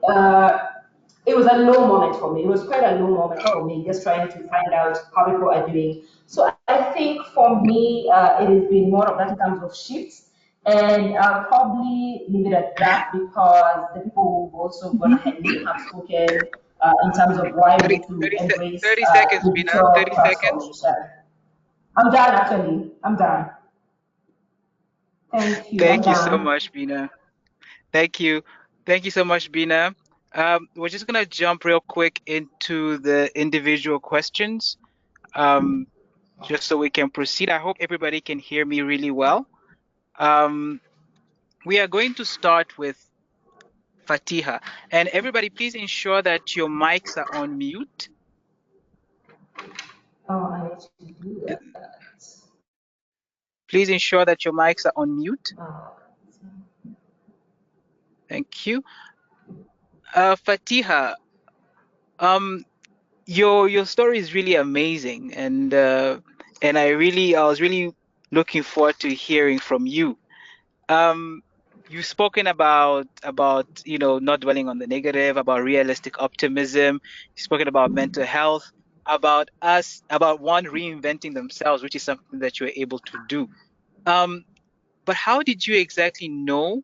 It was a low moment for me. It was quite a low moment for me, just trying to find out how people are doing. So I think for me, it has been more of that in terms of shifts. And I'll probably leave it at that, because the people who've also gone ahead of me have spoken in terms of why we need to embrace 30 seconds, Bina. digital 30 seconds. transformation. I'm done, actually. I'm done. Thank you. I'm Thank you so done. much, Bina. Thank you. Thank you so much, Bina. We're just going to jump real quick into the individual questions, just so we can proceed. I hope everybody can hear me really well. We are going to start with Fatiha. And everybody, please ensure that your mics are on mute. Oh, I need to do that. Please ensure that your mics are on mute. Oh. Thank you. Fatiha, your story is really amazing, and I was really looking forward to hearing from you. You've spoken about not dwelling on the negative, about realistic optimism. You've spoken about mental health, about one reinventing themselves, which is something that you were able to do. But how did you exactly know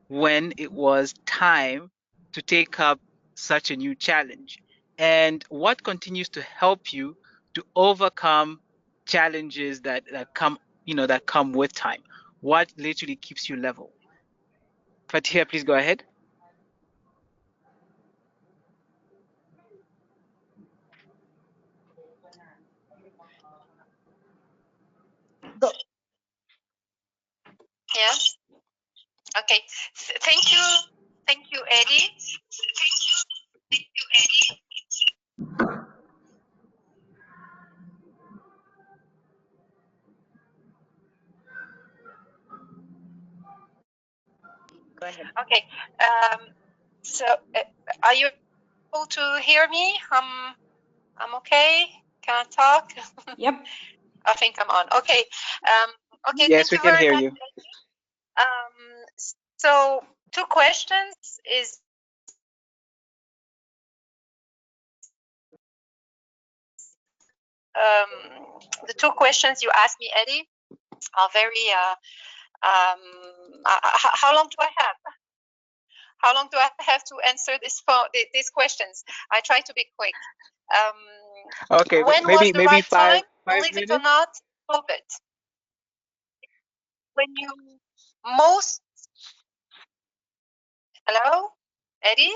when it was time to take up such a new challenge? And what continues to help you to overcome challenges that come, that come with time? What literally keeps you level? Fatiha, please go ahead. Yes. Okay. Thank you. Thank you, Eddie. Go ahead. Okay. So, are you able to hear me? I'm okay. Can I talk? Yep. I think I'm on. Okay. Okay. Yes, Thank we you can very hear much. you. So 2 questions is the 2 questions you asked me, Eddie, are very. How long do I have? How long do I have to answer these questions? I try to be quick. Okay, When was maybe the right five time? five Believe it or minutes. not, COVID. When you most hello, Eddie.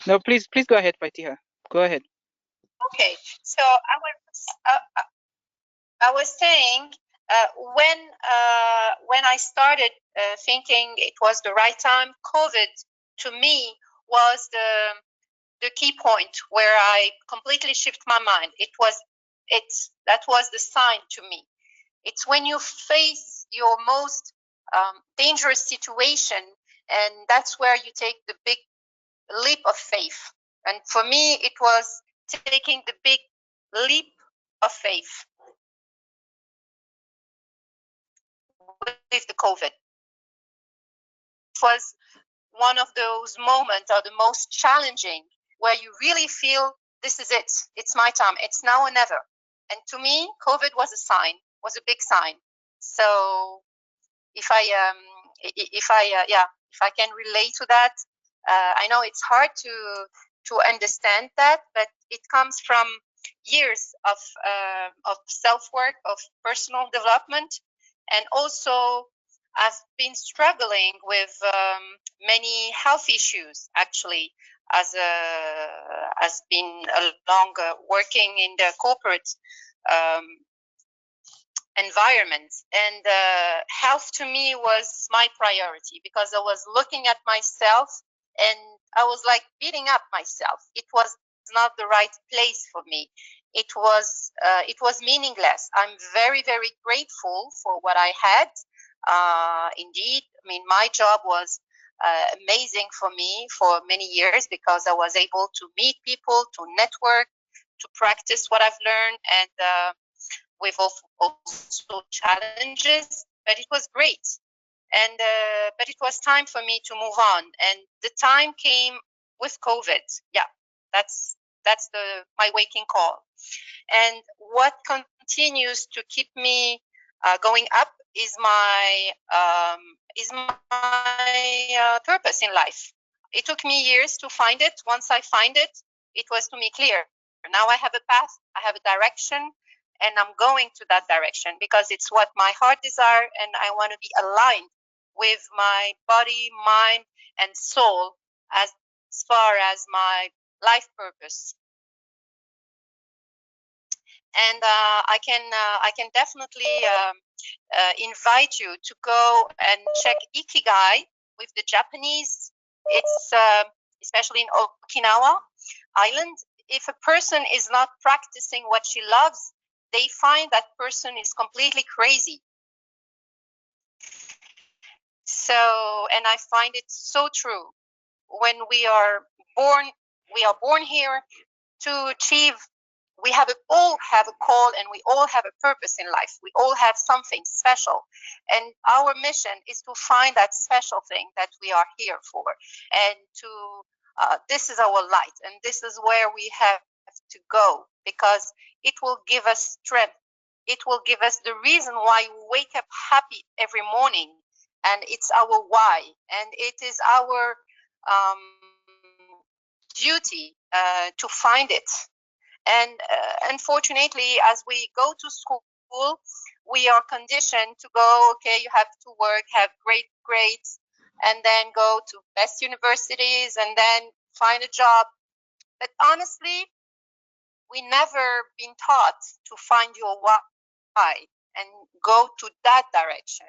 No, please go ahead, Fatiha. Go ahead. Okay, so I was saying when I started thinking it was the right time, COVID to me was the key point where I completely shift my mind. That was the sign to me. It's when you face your most dangerous situation, and that's where you take the big leap of faith. And for me, it was taking the big leap of faith with the COVID. It was one of those moments are the most challenging where you really feel this is it. It's my time. It's now or never. And to me, COVID was a sign, was a big sign. So if I can relate to that, I know it's hard to understand that, but it comes from years of self work, of personal development, and also I've been struggling with many health issues actually as been along working in the corporate um, environment, and health to me was my priority because I was looking at myself and I was like beating up myself. It was not the right place for me. It was meaningless. I'm very, very grateful for what I had. Indeed, I mean, my job was amazing for me for many years because I was able to meet people, to network, to practice what I've learned, and with also challenges, but it was great. And but it was time for me to move on, and the time came with COVID. Yeah, that's my waking call. And what continues to keep me going up is my purpose in life. It took me years to find it. Once I find it, it was to me clear. Now I have a path, I have a direction, and I'm going to that direction because it's what my heart desire, and I want to be aligned with my body, mind, and soul as far as my life purpose. And I can definitely invite you to go and check Ikigai with the Japanese. It's especially in Okinawa Island. If a person is not practicing what she loves, they find that person is completely crazy. So, and I find it so true. When we are born here to achieve. We all have a call, and we all have a purpose in life. We all have something special, and our mission is to find that special thing that we are here for, and to this is our light, and this is where we have to go, because it will give us strength. It will give us the reason why we wake up happy every morning, and it's our why, and it is our duty to find it. And unfortunately, as we go to school, we are conditioned to go, okay, you have to work, have great grades, and then go to best universities and then find a job. But honestly, we never been taught to find your why and go to that direction.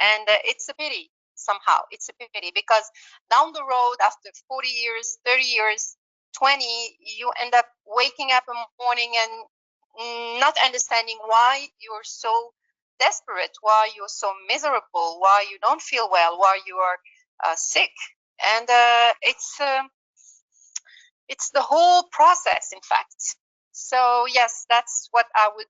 And it's a pity somehow. It's a pity because down the road, after 40 years, 30 years, 20, you end up waking up in the morning and not understanding why you're so desperate, why you're so miserable, why you don't feel well, why you are sick. And it's the whole process, in fact. So yes, that's what I would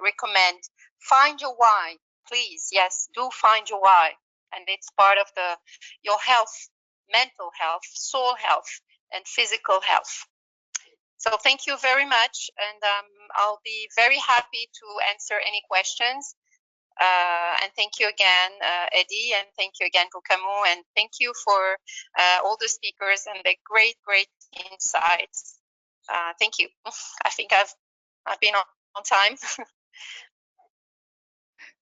recommend. Find your why, please. Yes, do find your why, and it's part of your health, mental health, soul health, and physical health. So thank you very much, and I'll be very happy to answer any questions. And thank you again, Eddie, and thank you again, Bukamu, and thank you for all the speakers and the great insights. Thank you. I think I've been on time.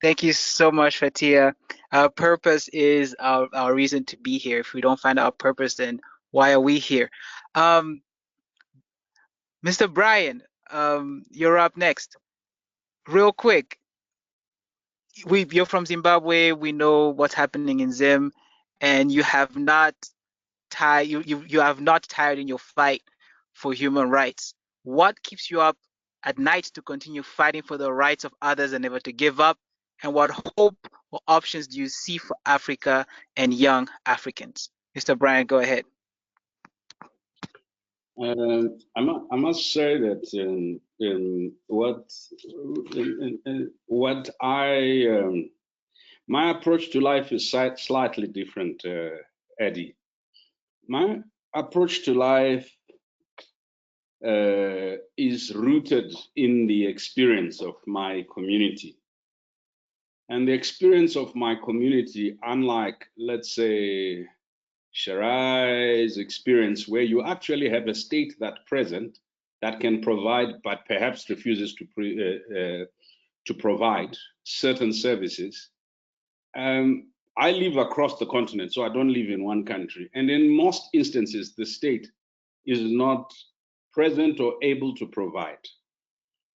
Thank you so much, Fatia. Our purpose is our reason to be here. If we don't find our purpose, then why are we here? Mr. Brian, you're up next. Real quick, you're from Zimbabwe. We know what's happening in Zim, and you have not you have not tired in your fight for human rights. What keeps you up at night to continue fighting for the rights of others and never to give up? And what hope or options do you see for Africa and young Africans? Mr. Brian, go ahead. I must say that my approach to life is slightly different, Eddie. My approach to life is rooted in the experience of my community. And the experience of my community, unlike, let's say, Sharai's experience, where you actually have a state that present that can provide, but perhaps refuses to provide certain services. I live across the continent, so I don't live in one country. And in most instances, the state is not present or able to provide,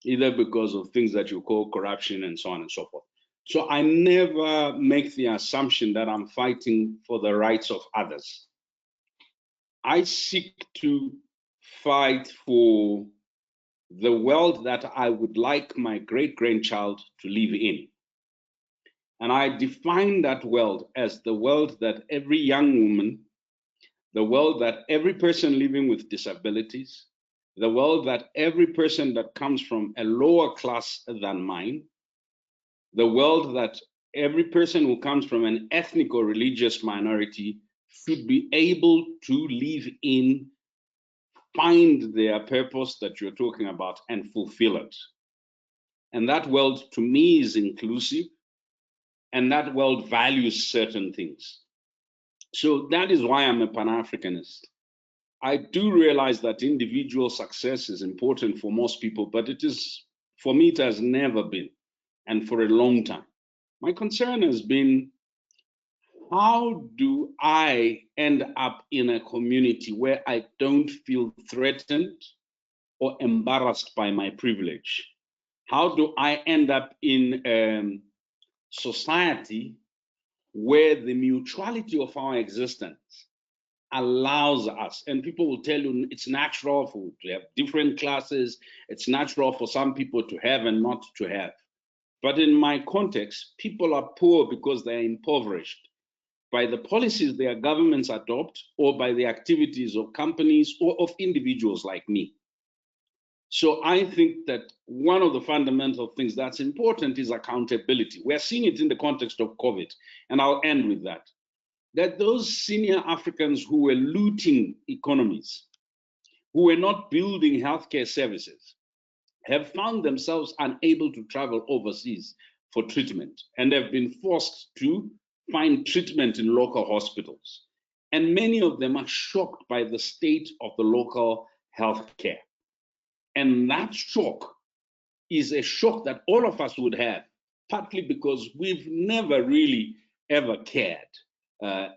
either because of things that you call corruption and so on and so forth. So I never make the assumption that I'm fighting for the rights of others. I seek to fight for the world that I would like my great-grandchild to live in. And I define that world as the world that every young woman, the world that every person living with disabilities, the world that every person that comes from a lower class than mine, the world that every person who comes from an ethnic or religious minority should be able to live in, find their purpose that you're talking about, and fulfill it. And that world, to me, is inclusive, and that world values certain things. So that is why I'm a Pan-Africanist. I do realize that individual success is important for most people, but it is, for me, it has never been, and for a long time. My concern has been, how do I end up in a community where I don't feel threatened or embarrassed by my privilege? How do I end up in society where the mutuality of our existence allows us, and people will tell you it's natural to have different classes, it's natural for some people to have and not to have. But in my context, people are poor because they are impoverished by the policies their governments adopt, or by the activities of companies or of individuals like me. So I think that one of the fundamental things that's important is accountability. We're seeing it in the context of COVID, and I'll end with that. That those senior Africans who were looting economies, who were not building healthcare services, have found themselves unable to travel overseas for treatment, and have been forced to find treatment in local hospitals. And many of them are shocked by the state of the local healthcare. And that shock is a shock that all of us would have, partly because we've never really ever cared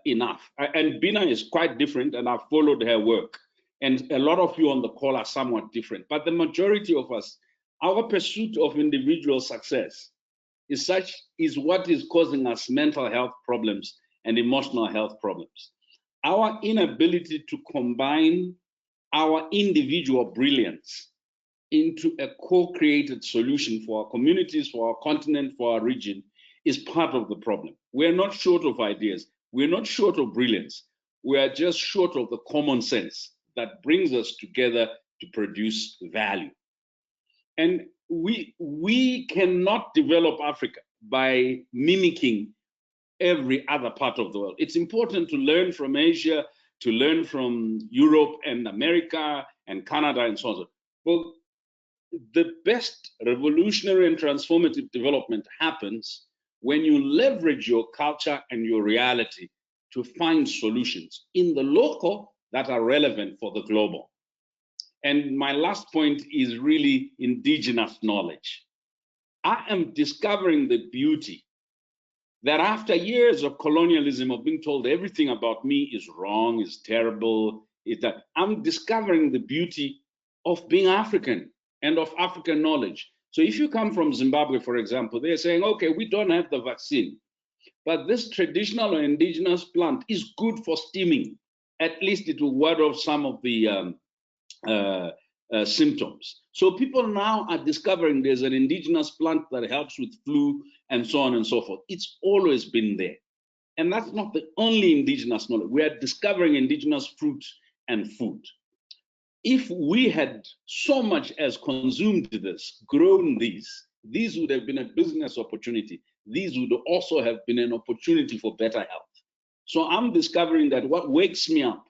enough. And Bina is quite different, and I've followed her work. And a lot of you on the call are somewhat different. But the majority of us, our pursuit of individual success is what is causing us mental health problems and emotional health problems. Our inability to combine our individual brilliance into a co-created solution for our communities, for our continent, for our region is part of the problem. We're not short of ideas. We're not short of brilliance. We are just short of the common sense that brings us together to produce value. And we cannot develop Africa by mimicking every other part of the world. It's important to learn from Asia, to learn from Europe and America and Canada and so on. But the best revolutionary and transformative development happens when you leverage your culture and your reality to find solutions in the local that are relevant for the global. And my last point is really indigenous knowledge. I am discovering the beauty that after years of colonialism, of being told everything about me is wrong, is terrible, I'm discovering the beauty of being African and of African knowledge. So if you come from Zimbabwe, for example, they're saying, okay, we don't have the vaccine, but this traditional or indigenous plant is good for steaming. At least it will ward off some of the symptoms. So people now are discovering there's an indigenous plant that helps with flu and so on and so forth. It's always been there. And that's not the only indigenous knowledge. We are discovering indigenous fruits and food. If we had so much as consumed this, grown these would have been a business opportunity. These would also have been an opportunity for better health. So I'm discovering that what wakes me up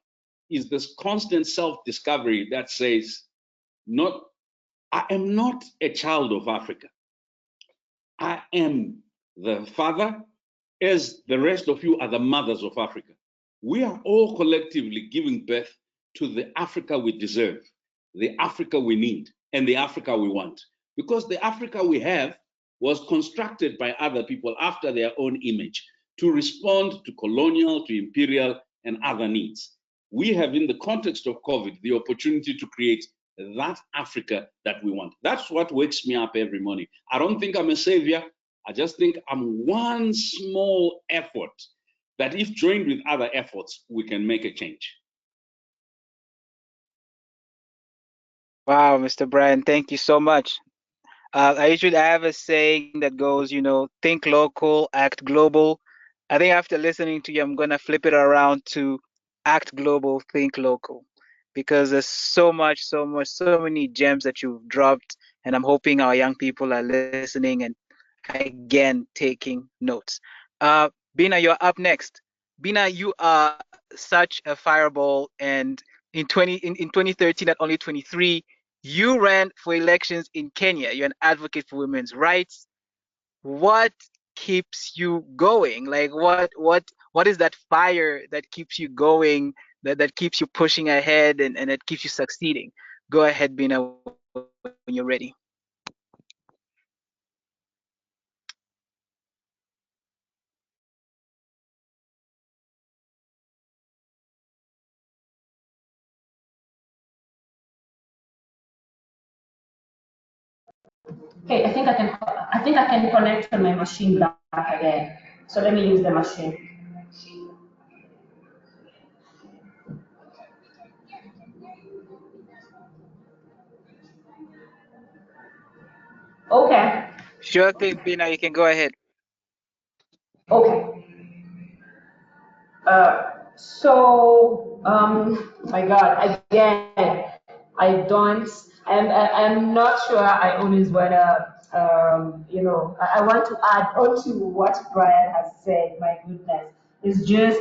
is this constant self-discovery that says, I am not a child of Africa. I am the father, as the rest of you are the mothers of Africa. We are all collectively giving birth to the Africa we deserve, the Africa we need, and the Africa we want. Because the Africa we have was constructed by other people after their own image to respond to colonial, to imperial, and other needs. We have, in the context of COVID, the opportunity to create that Africa that we want. That's what wakes me up every morning. I don't think I'm a savior. I just think I'm one small effort that, if joined with other efforts, we can make a change. Wow, Mr. Brian, thank you so much. I have a saying that goes, think local, act global. I think after listening to you, I'm gonna flip it around to act global, think local, because there's so many gems that you've dropped, and I'm hoping our young people are listening and again taking notes. Bina, you're up next. Bina, you are such a fireball, and in 2013 at only 23, you ran for elections in Kenya. You're an advocate for women's rights. What keeps you going? Like what is that fire that keeps you going, that keeps you pushing ahead and that keeps you succeeding? Go ahead, Bina, when you're ready. Okay, I think I can connect my machine back again. So let me use the machine. Okay. Sure thing, Bina, you can go ahead. Okay. My God, again, I'm not sure I always wanna, I want to add on to what Brian has said. My goodness, it's just,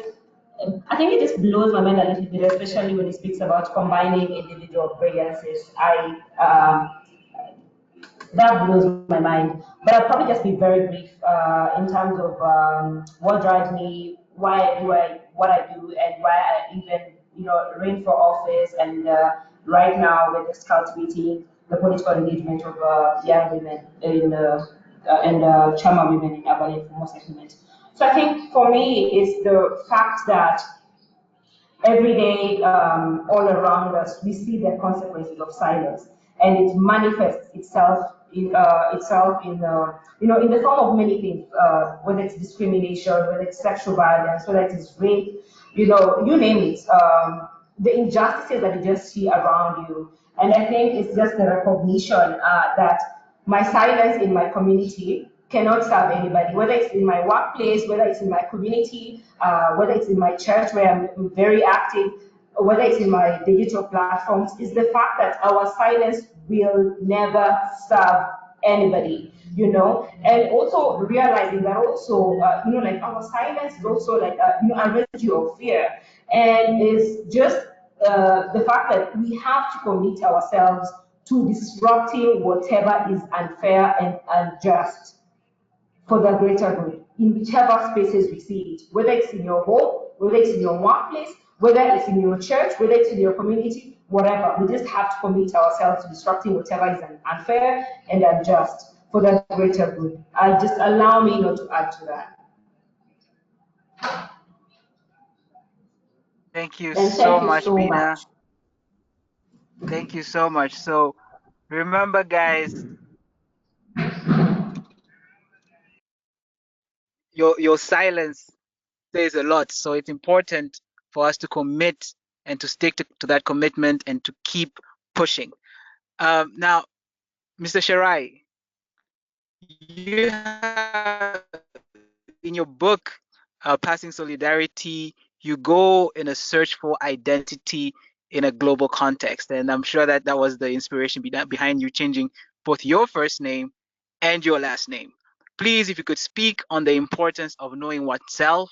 I think it just blows my mind a little bit, especially when he speaks about combining individual brilliances. That blows my mind. But I'll probably just be very brief in terms of what drives me, why I do what I do, and why I even ran for office, and right now we're just cultivating the political engagement of young women and Chama women in urban and informal settlement. So I think for me it's the fact that every day, all around us, we see the consequences of silence, and it manifests itself in the form of many things, whether it's discrimination, whether it's sexual violence, whether it is rape, you name it. The injustices that you just see around you, and I think it's just the recognition that my silence in my community cannot serve anybody, whether it's in my workplace, whether it's in my community, whether it's in my church where I'm very active, or whether it's in my digital platforms, is the fact that our silence will never serve anybody, you know, and also realizing that also, you know, like our silence is also like, you know, a residue of fear, and is just the fact that we have to commit ourselves to disrupting whatever is unfair and unjust for the greater good in whichever spaces we see it, whether it's in your home, whether it's in your workplace, whether it's in your church, whether it's in your community, whatever. We just have to commit ourselves to disrupting whatever is unfair and unjust for the greater good. Just allow me not to add to that. Thank you And so thank you much, so much. Bina. Thank you so much. So remember, guys, your silence says a lot. So it's important for us to commit and to stick to that commitment and to keep pushing. Now, Mr. Sharai, you have in your book, Passing Solidarity, you go in a search for identity in a global context. And I'm sure that that was the inspiration behind you changing both your first name and your last name. Please, if you could speak on the importance of knowing oneself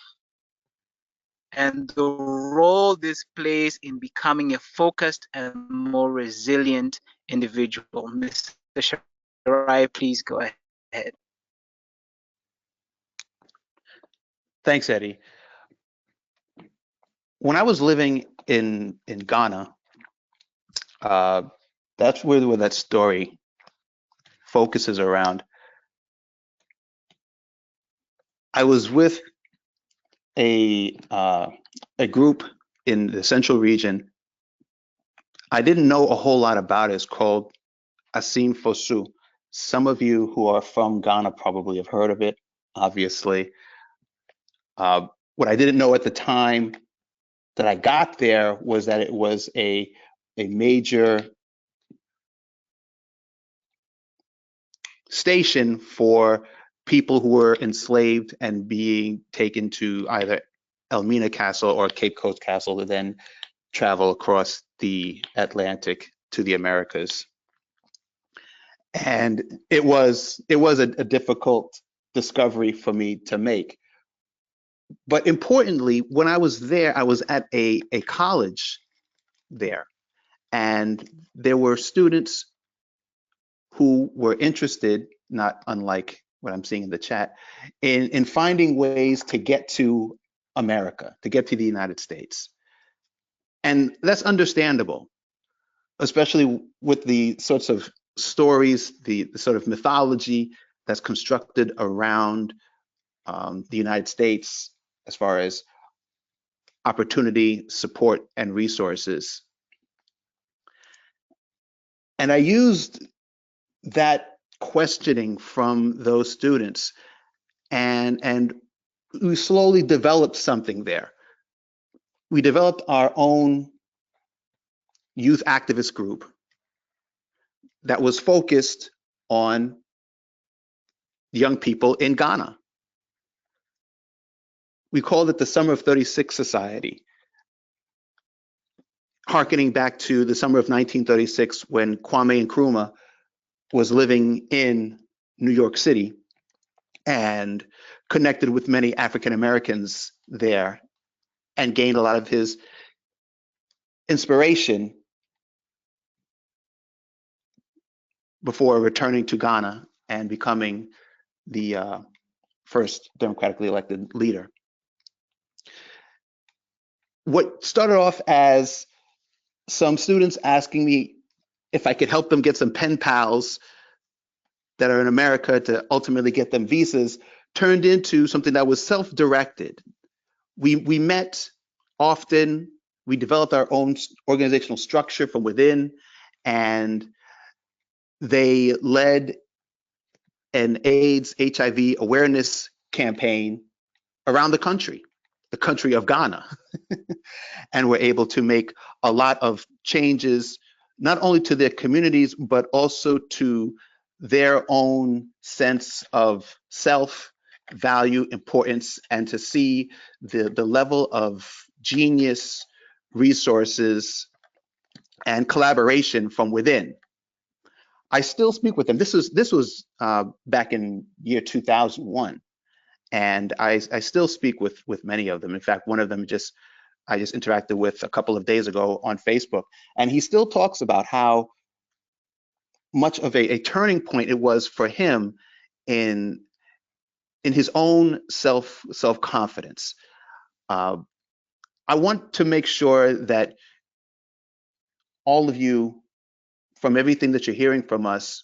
and the role this plays in becoming a focused and more resilient individual. Mr. Sharai, please go ahead. Thanks, Eddie. When I was living in Ghana, that's where that story focuses around. I was with a group in the central region. I didn't know a whole lot about it. It's called Asim Fosu. Some of you who are from Ghana probably have heard of it, obviously. What I didn't know at the time that I got there was that it was a major station for people who were enslaved and being taken to either Elmina Castle or Cape Coast Castle to then travel across the Atlantic to the Americas. And it was a difficult discovery for me to make. But importantly, when I was there, I was at a college there, and there were students who were interested, not unlike what I'm seeing in the chat, in finding ways to get to America, to get to the United States. And that's understandable, especially with the sorts of stories, the sort of mythology that's constructed around the United States as far as opportunity, support, and resources. And I used that questioning from those students, and we slowly developed something there. We developed our own youth activist group that was focused on young people in Ghana. We called it the Summer of 36 Society, harkening back to the summer of 1936 when Kwame Nkrumah was living in New York City and connected with many African Americans there and gained a lot of his inspiration before returning to Ghana and becoming the first democratically elected leader. What started off as some students asking me if I could help them get some pen pals that are in America to ultimately get them visas turned into something that was self-directed. We met often, we developed our own organizational structure from within, and they led an AIDS, HIV awareness campaign around the country of Ghana, and were able to make a lot of changes, not only to their communities, but also to their own sense of self, value, importance, and to see the level of genius, resources, and collaboration from within. I still speak with them. This was back in year 2001, and I still speak with many of them. In fact, one of them I just interacted with a couple of days ago on Facebook, and he still talks about how much of a turning point it was for him in his own self-confidence. I want to make sure that all of you, from everything that you're hearing from us,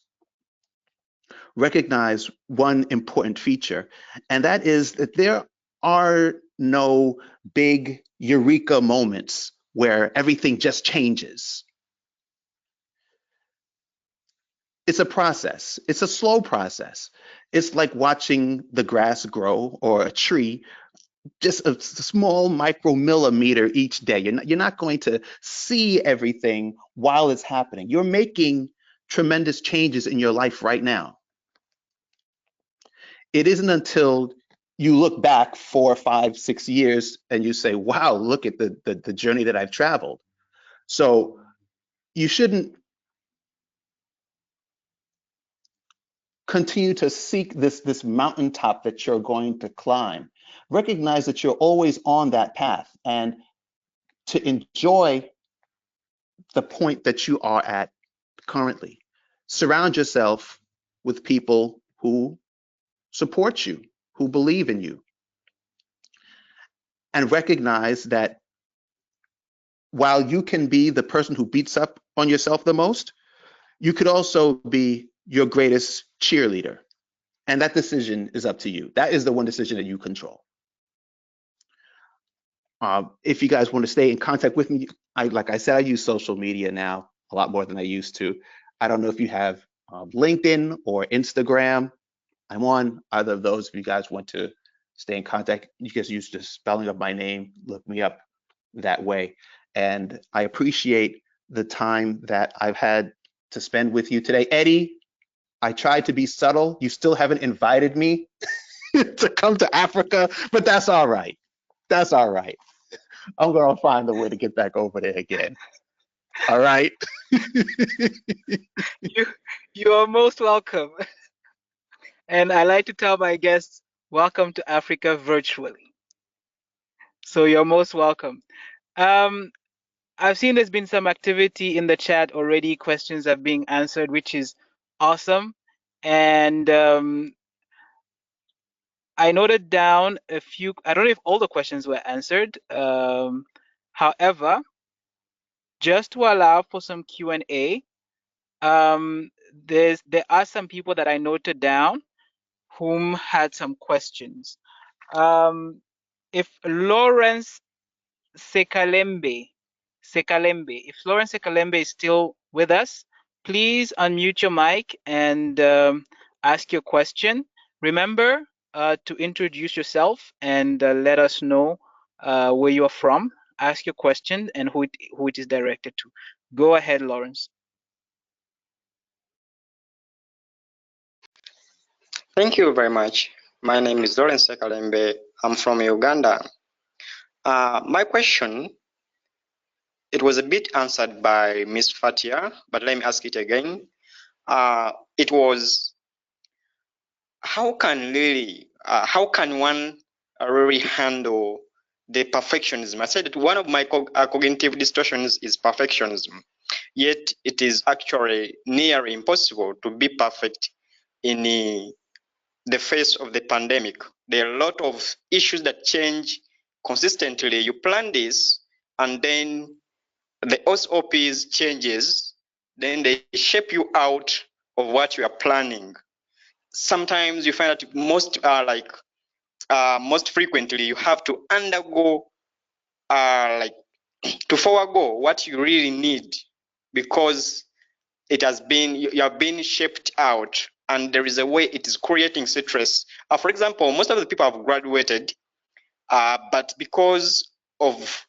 recognize one important feature, and that is that there are no big eureka moments where everything just changes. It's a process. It's a slow process. It's like watching the grass grow or a tree, just a small micromillimeter each day. You're not going to see everything while it's happening. You're making tremendous changes in your life right now. It isn't until you look back 4, 5, 6 years and you say, wow, look at the journey that I've traveled. So you shouldn't continue to seek this mountaintop that you're going to climb. Recognize that you're always on that path, and to enjoy the point that you are at currently. Surround yourself with people who support you, who believe in you, and recognize that while you can be the person who beats up on yourself the most, you could also be your greatest cheerleader. And that decision is up to you. That is the one decision that you control. If you guys want to stay in contact with me, like I said, I use social media now a lot more than I used to. I don't know if you have LinkedIn or Instagram. I'm on either of those. If you guys want to stay in contact, you can use the spelling of my name, look me up that way. And I appreciate the time that I've had to spend with you today. Eddie, I tried to be subtle. You still haven't invited me to come to Africa, but that's all right. That's all right. I'm gonna find a way to get back over there again. All right. You are most welcome. And I like to tell my guests, welcome to Africa virtually. So you're most welcome. I've seen there's been some activity in the chat already. Questions are being answered, which is awesome. And I noted down a few. I don't know if all the questions were answered. However, just to allow for some Q&A, there are some people that I noted down whom had some questions. If Lawrence Sekalembe, if Lawrence Sekalembe is still with us, please unmute your mic and ask your question. Remember to introduce yourself and let us know where you're from. Ask your question and who it is directed to. Go ahead, Lawrence. Thank you very much. My name is Lawrence Sekalembe. I'm from Uganda. My question, it was a bit answered by Ms. Fatia, but let me ask it again. It was, how can one really handle the perfectionism? I said that one of my cognitive distortions is perfectionism, yet it is actually near impossible to be perfect in the face of the pandemic. There are a lot of issues that change consistently. You plan this, and then the SOPs changes, then they shape you out of what you are planning. Sometimes you find that most frequently you have to undergo to forego what you really need, because it has been, you have been shaped out, and there is a way it is creating stress. For example, most of the people have graduated, but because of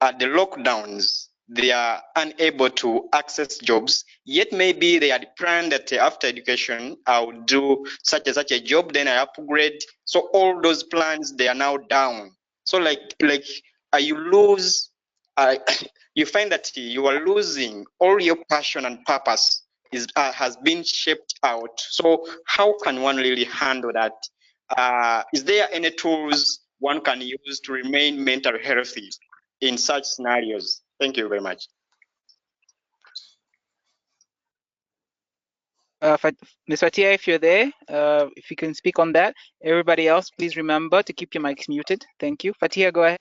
the lockdowns, they are unable to access jobs, yet maybe they had planned that after education I'll do such and such a job, then I upgrade. So all those plans, they are now down. So like you lose, you find that you are losing all your passion and purpose has been shaped out. So how can one really handle that? Is there any tools one can use to remain mentally healthy in such scenarios? Thank you very much. Ms. Fatia, if you're there, if you can speak on that. Everybody else, please remember to keep your mics muted. Thank you. Fatia, go ahead.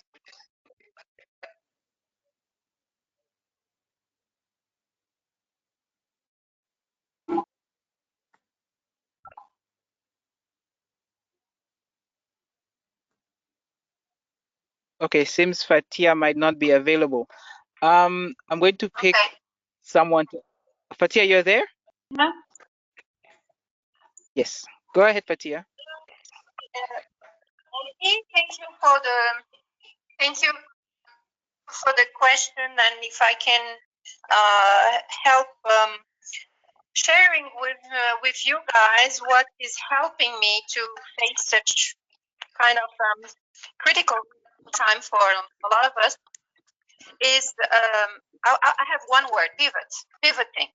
Okay, seems Fatia might not be available. I'm going to pick someone. Fatia, you're there? Yeah. Yes. Go ahead, Fatia. Thank you for the question, and if I can help sharing with you guys what is helping me to face such kind of critical time for a lot of us is I have one word: pivoting.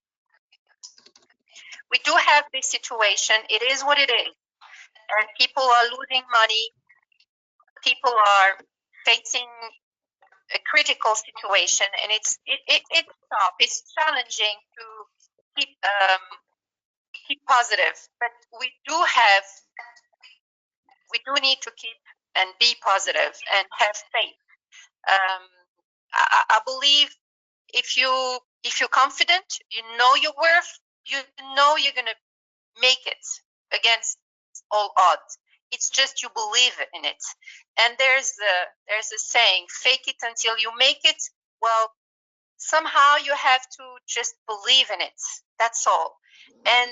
We do have this situation. It is what it is, and people are losing money. People are facing a critical situation, and it's tough. It's challenging to keep positive, but we do need to keep and be positive and have faith. I believe if you're confident, you know your worth, you know you're gonna make it against all odds. It's just you believe in it. And there's a saying, fake it until you make it. Well, somehow you have to just believe in it. That's all. And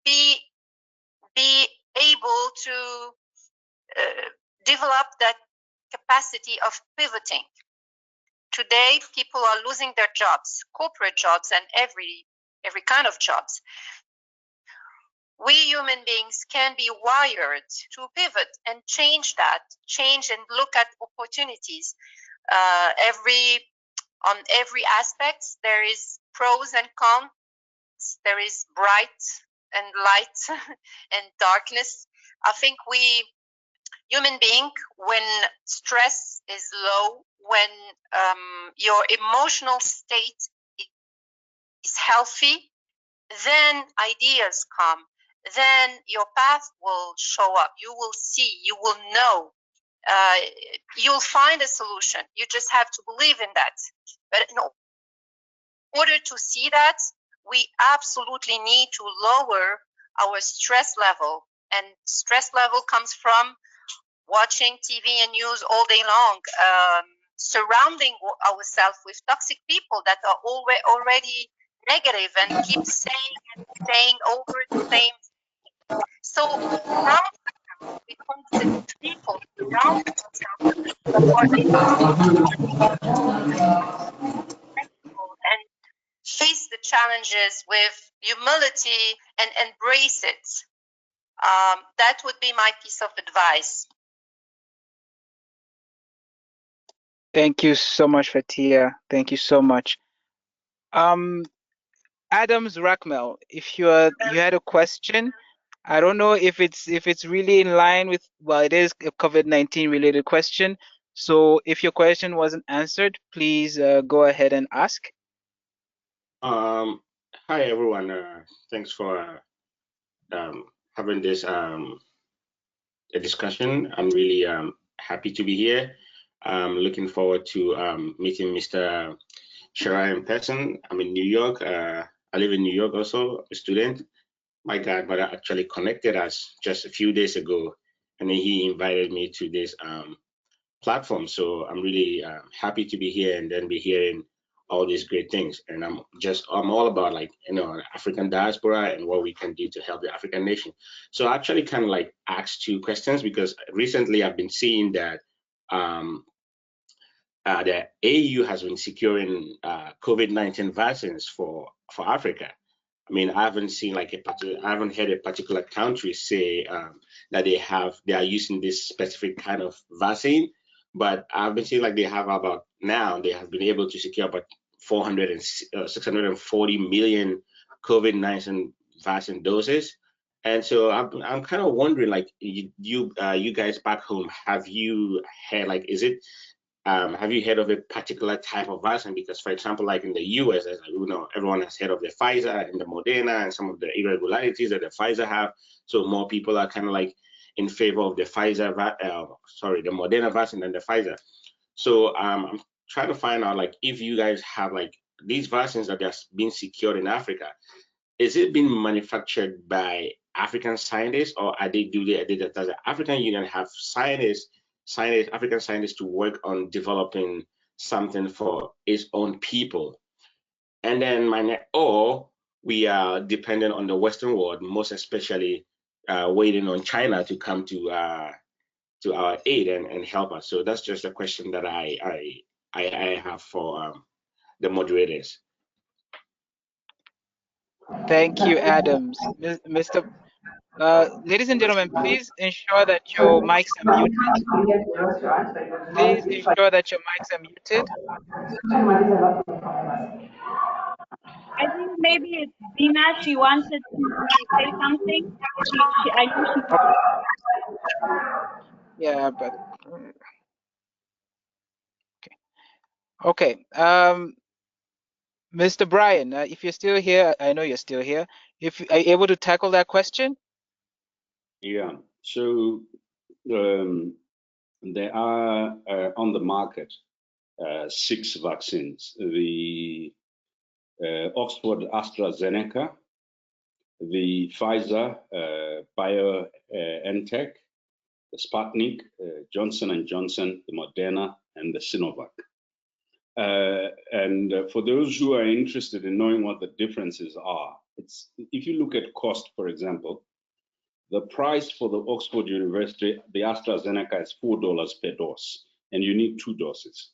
be able to develop that capacity of pivoting. Today, people are losing their jobs, corporate jobs, and every kind of jobs. We human beings can be wired to pivot and change and look at opportunities. On every aspect, there is pros and cons. There is bright and light and darkness. I think we human being, when stress is low, when your emotional state is healthy, then ideas come, then your path will show up. You will see, you will know, you'll find a solution. You just have to believe in that. But in order to see that, we absolutely need to lower our stress level. And stress level comes from watching TV and news all day long, surrounding ourselves with toxic people that are already negative and keep saying over the same. So we consider people around ourselves and face the challenges with humility and embrace it. That would be my piece of advice. Thank you so much, Fatia. Thank you so much. Adams Rackmel, if you had a question, I don't know if it's really in line with, well, it is a COVID-19 related question. So if your question wasn't answered, please go ahead and ask. Hi everyone. Thanks for having this a discussion. I'm really happy to be here. I'm looking forward to meeting Mr. Shirai in person. I'm in New York. I live in New York also, a student. My godmother actually connected us just a few days ago, and then he invited me to this platform. So I'm really happy to be here and then be hearing all these great things. And I'm all about, like, African diaspora and what we can do to help the African nation. So I actually kind of like asked two questions because recently I've been seeing that the AU has been securing COVID-19 vaccines for Africa. I mean, I haven't seen like I haven't heard a particular country say that they are using this specific kind of vaccine, but I've been seeing like they have they have been able to secure about 640 million COVID-19 vaccine doses. And so I'm kind of wondering, like, you guys back home, have you heard, like, have you heard of a particular type of vaccine? Because, for example, like in the US, as you know, everyone has heard of the Pfizer and the Moderna and some of the irregularities that the Pfizer have. So more people are kind of like in favor of the the Moderna vaccine than the Pfizer. So I'm trying to find out, like, if you guys have like these vaccines that are being secured in Africa, is it being manufactured by African scientists, or does the African Union have African scientists to work on developing something for its own people? And then or we are dependent on the Western world, most especially waiting on China to come to our aid and help us. So that's just a question that I have for the moderators. Thank you, Adams. Mr. Ladies and gentlemen, please ensure that your mics are muted. Please ensure that your mics are muted. I think maybe it's Dina. She wanted to say something. I know she. Yeah, but okay. Mr. Brian, if you're still here, I know you're still here. Are you able to tackle that question? Yeah. So there are on the market 6 vaccines: the Oxford AstraZeneca, the Pfizer BioNTech, the Sputnik, Johnson & Johnson, the Moderna, and the Sinovac. And for those who are interested in knowing what the differences are, if you look at cost, for example, the price for the Oxford University, the AstraZeneca, is $4 per dose, and you need 2 doses.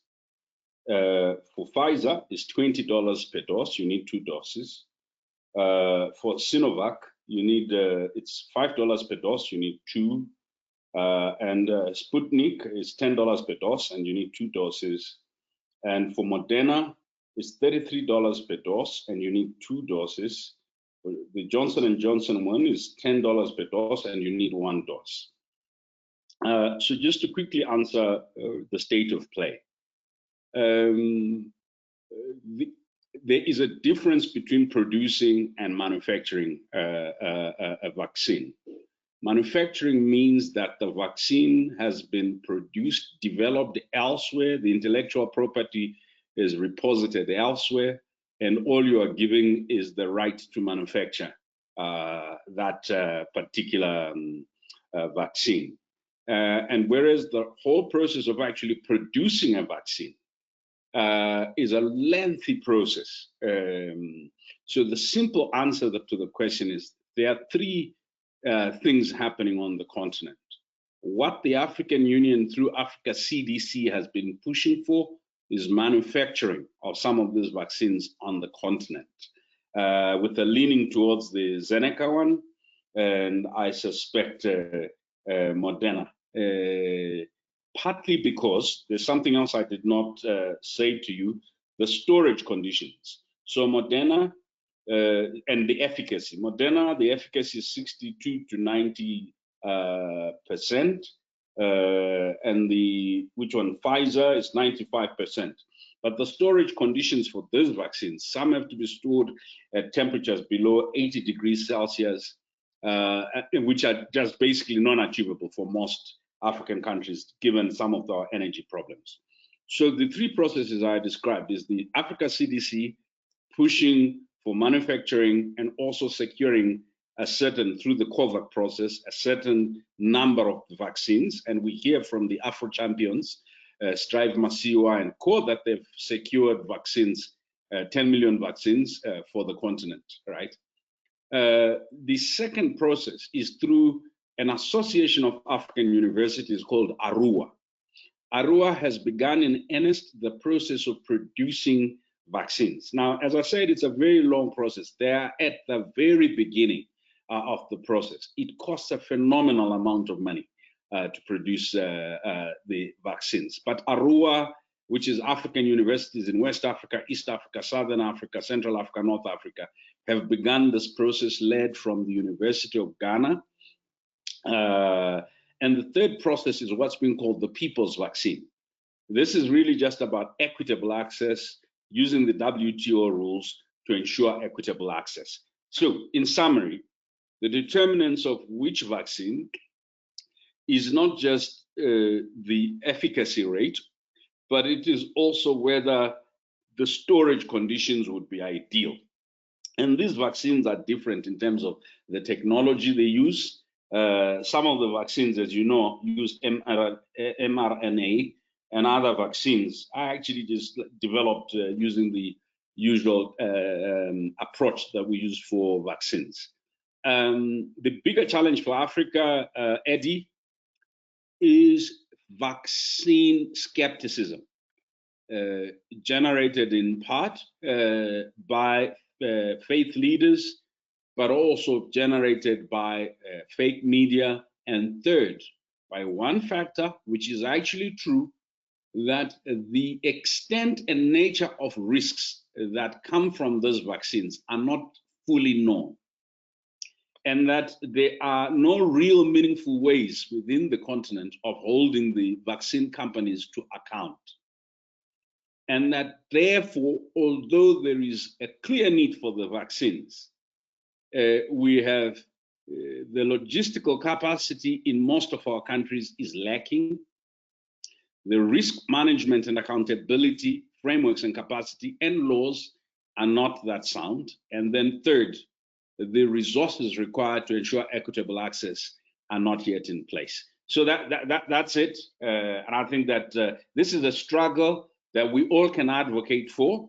For Pfizer, it's $20 per dose, you need 2 doses. For Sinovac, you need it's $5 per dose, you need 2. And Sputnik is $10 per dose, and you need 2 doses. And for Moderna, it's $33 per dose, and you need 2 doses. The Johnson & Johnson one is $10 per dose, and you need 1 dose. So just to quickly answer the state of play. There is a difference between producing and manufacturing a vaccine. Manufacturing means that the vaccine has been produced, developed elsewhere, the intellectual property is reposited elsewhere, and all you are giving is the right to manufacture that particular vaccine. And whereas the whole process of actually producing a vaccine is a lengthy process. So the simple answer to the question is there are 3 things happening on the continent. What the African Union through Africa CDC has been pushing for is manufacturing of some of these vaccines on the continent, with a leaning towards the Zeneca one, and I suspect Moderna. Partly because there's something else I did not say to you, the storage conditions. So Moderna and the efficacy. Moderna, the efficacy is 62 to 90%, and which one? Pfizer is 95%. But the storage conditions for these vaccines, some have to be stored at temperatures below 80 degrees Celsius, which are just basically non-achievable for most African countries, given some of our energy problems. So the 3 processes I described is the Africa CDC pushing for manufacturing and also securing through the COVAX process, a certain number of vaccines. And we hear from the Afro champions, Strive Masiwa and Co, that they've secured vaccines, 10 million vaccines for the continent, right? The second process is through an association of African universities called ARUA. ARUA has begun in earnest the process of producing vaccines. Now, as I said, it's a very long process. They are at the very beginning of the process. It costs a phenomenal amount of money to produce the vaccines. But ARUA, which is African universities in West Africa, East Africa, Southern Africa, Central Africa, North Africa, have begun this process led from the University of Ghana. And the third process is what's being called the people's vaccine. This is really just about equitable access using the WTO rules to ensure equitable access. So, in summary, the determinants of which vaccine is not just the efficacy rate, but it is also whether the storage conditions would be ideal. And these vaccines are different in terms of the technology they use. Some of the vaccines, as you know, use mRNA, and other vaccines are actually just developed using the usual approach that we use for vaccines. The bigger challenge for Africa, Eddie, is vaccine skepticism, generated in part by faith leaders, but also generated by fake media, and third, by one factor, which is actually true, that the extent and nature of risks that come from those vaccines are not fully known, and that there are no real meaningful ways within the continent of holding the vaccine companies to account. And that therefore, although there is a clear need for the vaccines, we have the logistical capacity in most of our countries is lacking. The risk management and accountability frameworks and capacity and laws are not that sound. And then third, the resources required to ensure equitable access are not yet in place. So that's it. And I think that this is a struggle that we all can advocate for,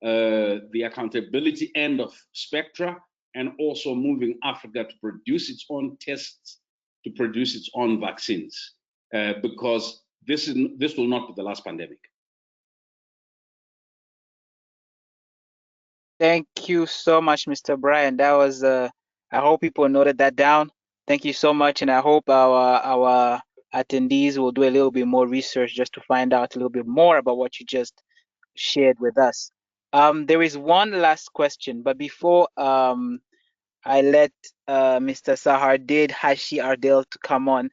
the accountability end of spectra, and also moving Africa to produce its own tests, to produce its own vaccines, because this will not be the last pandemic. Thank you so much, Mr. Brian. That was, I hope people noted that down. Thank you so much, and I hope our attendees will do a little bit more research just to find out a little bit more about what you just shared with us. There is one last question, but before I let Mr. Sahardid Hashi Ardel to come on,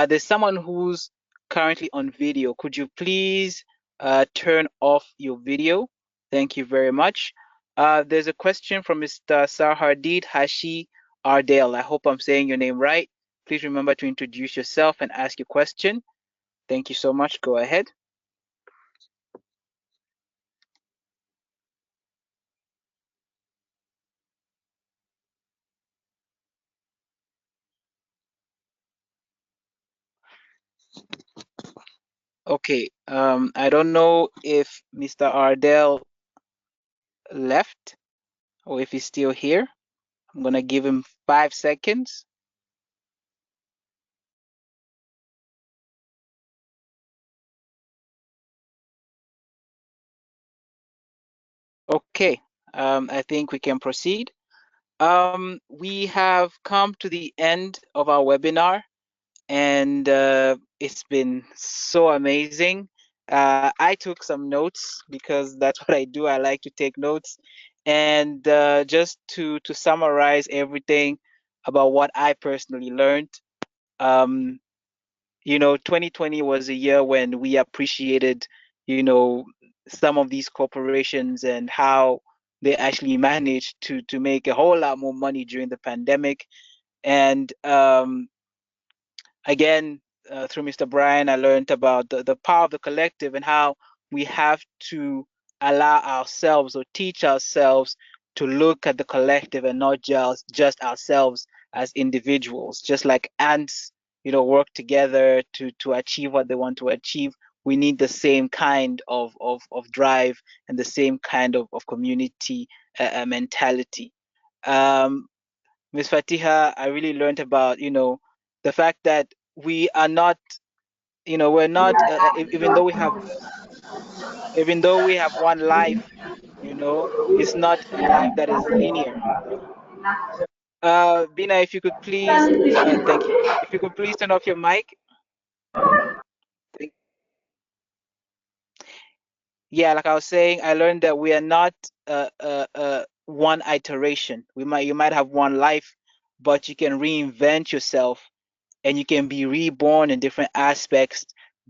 there's someone who's currently on video. Could you please turn off your video? Thank you very much. There's a question from Mr. Sahardid Hashi Ardel. I hope I'm saying your name right. Please remember to introduce yourself and ask your question. Thank you so much. Go ahead. Okay, I don't know if Mr. Ardell left or if he's still here. I'm gonna give him 5 seconds. Okay, I think we can proceed. We have come to the end of our webinar, and it's been so amazing. I took some notes because that's what I do. I like to take notes. And just to summarize everything about what I personally learned, you know, 2020 was a year when we appreciated, you know, some of these corporations and how they actually managed to make a whole lot more money during the pandemic. And again, through Mr. Brian, I learned about the power of the collective and how we have to allow ourselves or teach ourselves to look at the collective and not just ourselves as individuals. Just like ants, you know, work together to achieve what they want to achieve. We need the same kind of drive and the same kind of community mentality. Ms. Fatiha, I really learned about, you know, the fact that we are not you know, we're not even though we have one life, you know, it's not a life that is linear. Bina, if you could please, thank you. If you could please turn off your mic. Thank- Yeah, like I was saying, I learned that we are not one iteration. You might have one life, but you can reinvent yourself and you can be reborn in different aspects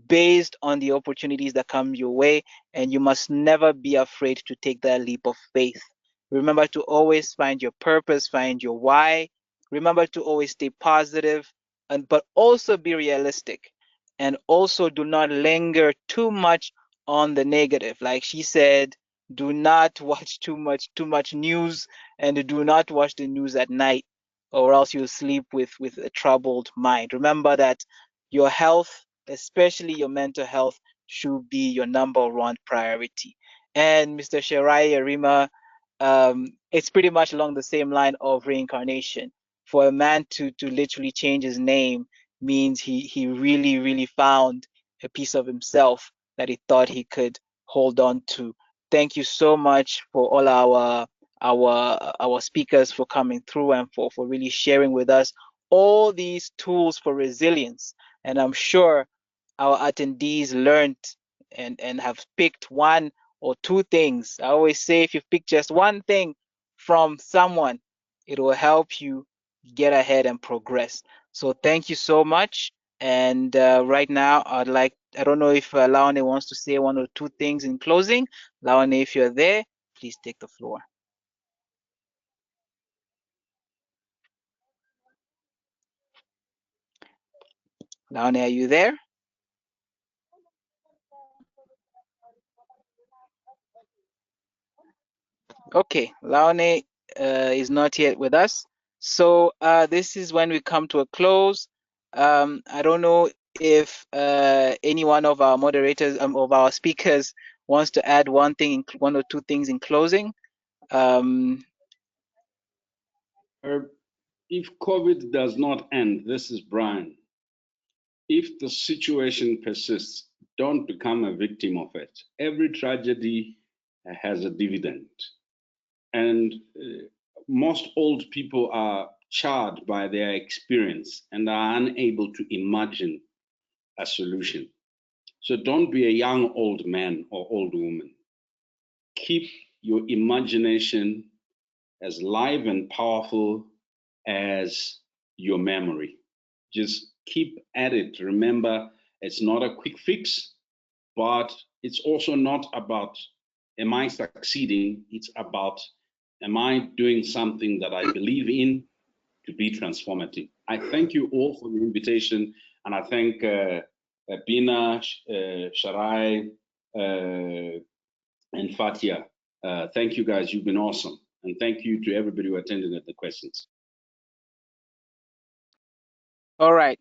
based on the opportunities that come your way. And you must never be afraid to take that leap of faith. Remember to always find your purpose, find your why. Remember to always stay positive, and but also be realistic. And also do not linger too much on the negative. Like she said, do not watch too much news, and do not watch the news at night, or else you'll sleep with a troubled mind. Remember that your health, especially your mental health, should be your number one priority. And Mr. Shirai Arima, it's pretty much along the same line of reincarnation. For a man to literally change his name means he really, really found a piece of himself that he thought he could hold on to. Thank you so much for all our speakers for coming through and for really sharing with us all these tools for resilience. And I'm sure our attendees learned and have picked one or two things. I always say if you pick just one thing from someone, it will help you get ahead and progress. So thank you so much. And right now, I don't know if Laone wants to say one or two things in closing. Laone, if you're there, please take the floor. Laone, are you there? Okay, Laone is not yet with us. So this is when we come to a close. I don't know if any one of our moderators, of our speakers, wants to add one or two things in closing. Um, If COVID does not end, this is Brian. If the situation persists, don't become a victim of it. Every tragedy has a dividend. And most old people are charred by their experience and are unable to imagine a solution. So don't be a young old man or old woman. Keep your imagination as live and powerful as your memory. Just keep at it. Remember, it's not a quick fix, but it's also not about, am I succeeding? It's about, am I doing something that I believe in to be transformative? I thank you all for the invitation, and I thank Bina, Sharai, and Fatia. Thank you guys, you've been awesome. And thank you to everybody who attended at the questions. all right.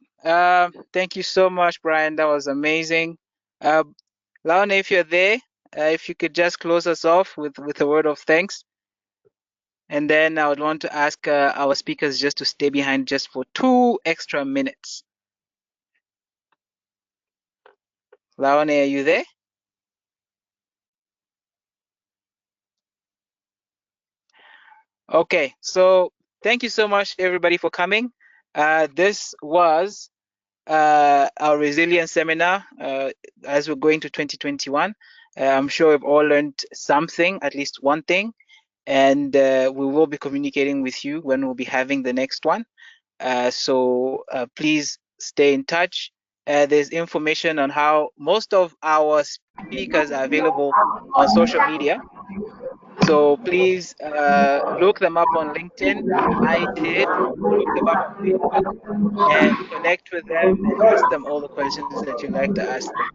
Thank you so much, Brian. That was amazing. Laone, if you're there, if you could just close us off with a word of thanks. And then I would want to ask our speakers just to stay behind just for 2 extra minutes. Laone, are you there? Okay, so thank you so much, everybody, for coming. This was our resilience seminar as we're going to 2021. I'm sure we've all learned something, at least one thing, and we will be communicating with you when we'll be having the next one. So please stay in touch. There's information on how most of our speakers are available on social media. So please look them up on LinkedIn, like I did, look them up on Facebook, and connect with them and ask them all the questions that you'd like to ask them.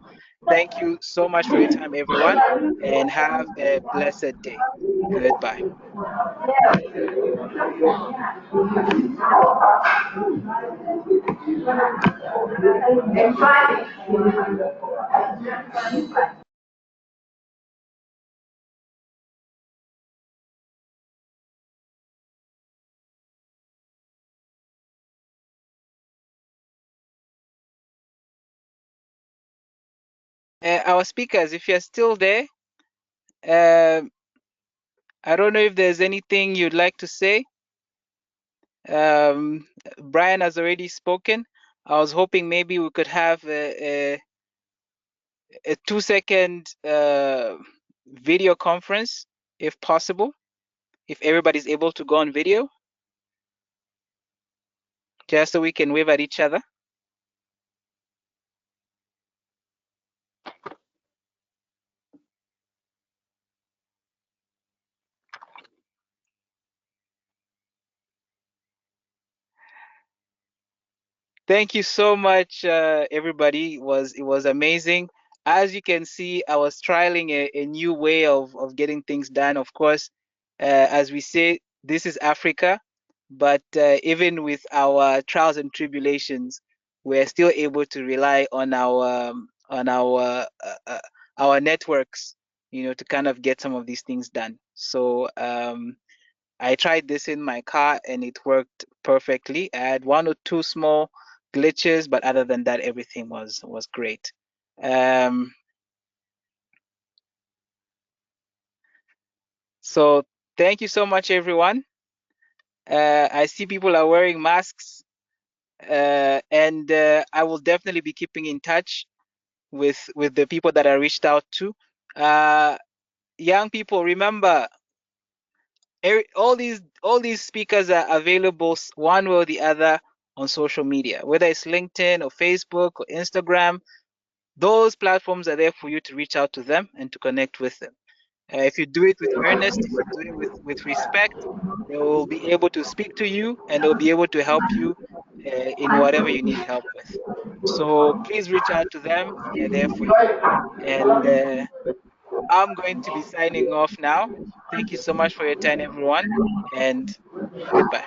Thank you so much for your time, everyone, and have a blessed day. Goodbye. Our speakers, if you're still there, uh, I don't know if there's anything you'd like to say. Brian has already spoken. I was hoping maybe we could have a 2-second video conference, if possible, if everybody's able to go on video, just so we can wave at each other. Thank you so much, everybody. It was amazing. As you can see, I was trialing a new way of getting things done. Of course, as we say, this is Africa, but even with our trials and tribulations, we're still able to rely on our networks, to kind of get some of these things done. So I tried this in my car and it worked perfectly. I had one or two small glitches, but other than that, everything was great. So thank you so much, everyone. I see people are wearing masks, and I will definitely be keeping in touch with the people that I reached out to. Young people, remember, all these speakers are available one way or the other on social media, whether it's LinkedIn or Facebook or Instagram. Those platforms are there for you to reach out to them and to connect with them. If you do it with earnest, if you do it with respect, they will be able to speak to you and they'll be able to help you in whatever you need help with. So please reach out to them. They're there for you. And I'm going to be signing off now. Thank you so much for your time, everyone, and goodbye.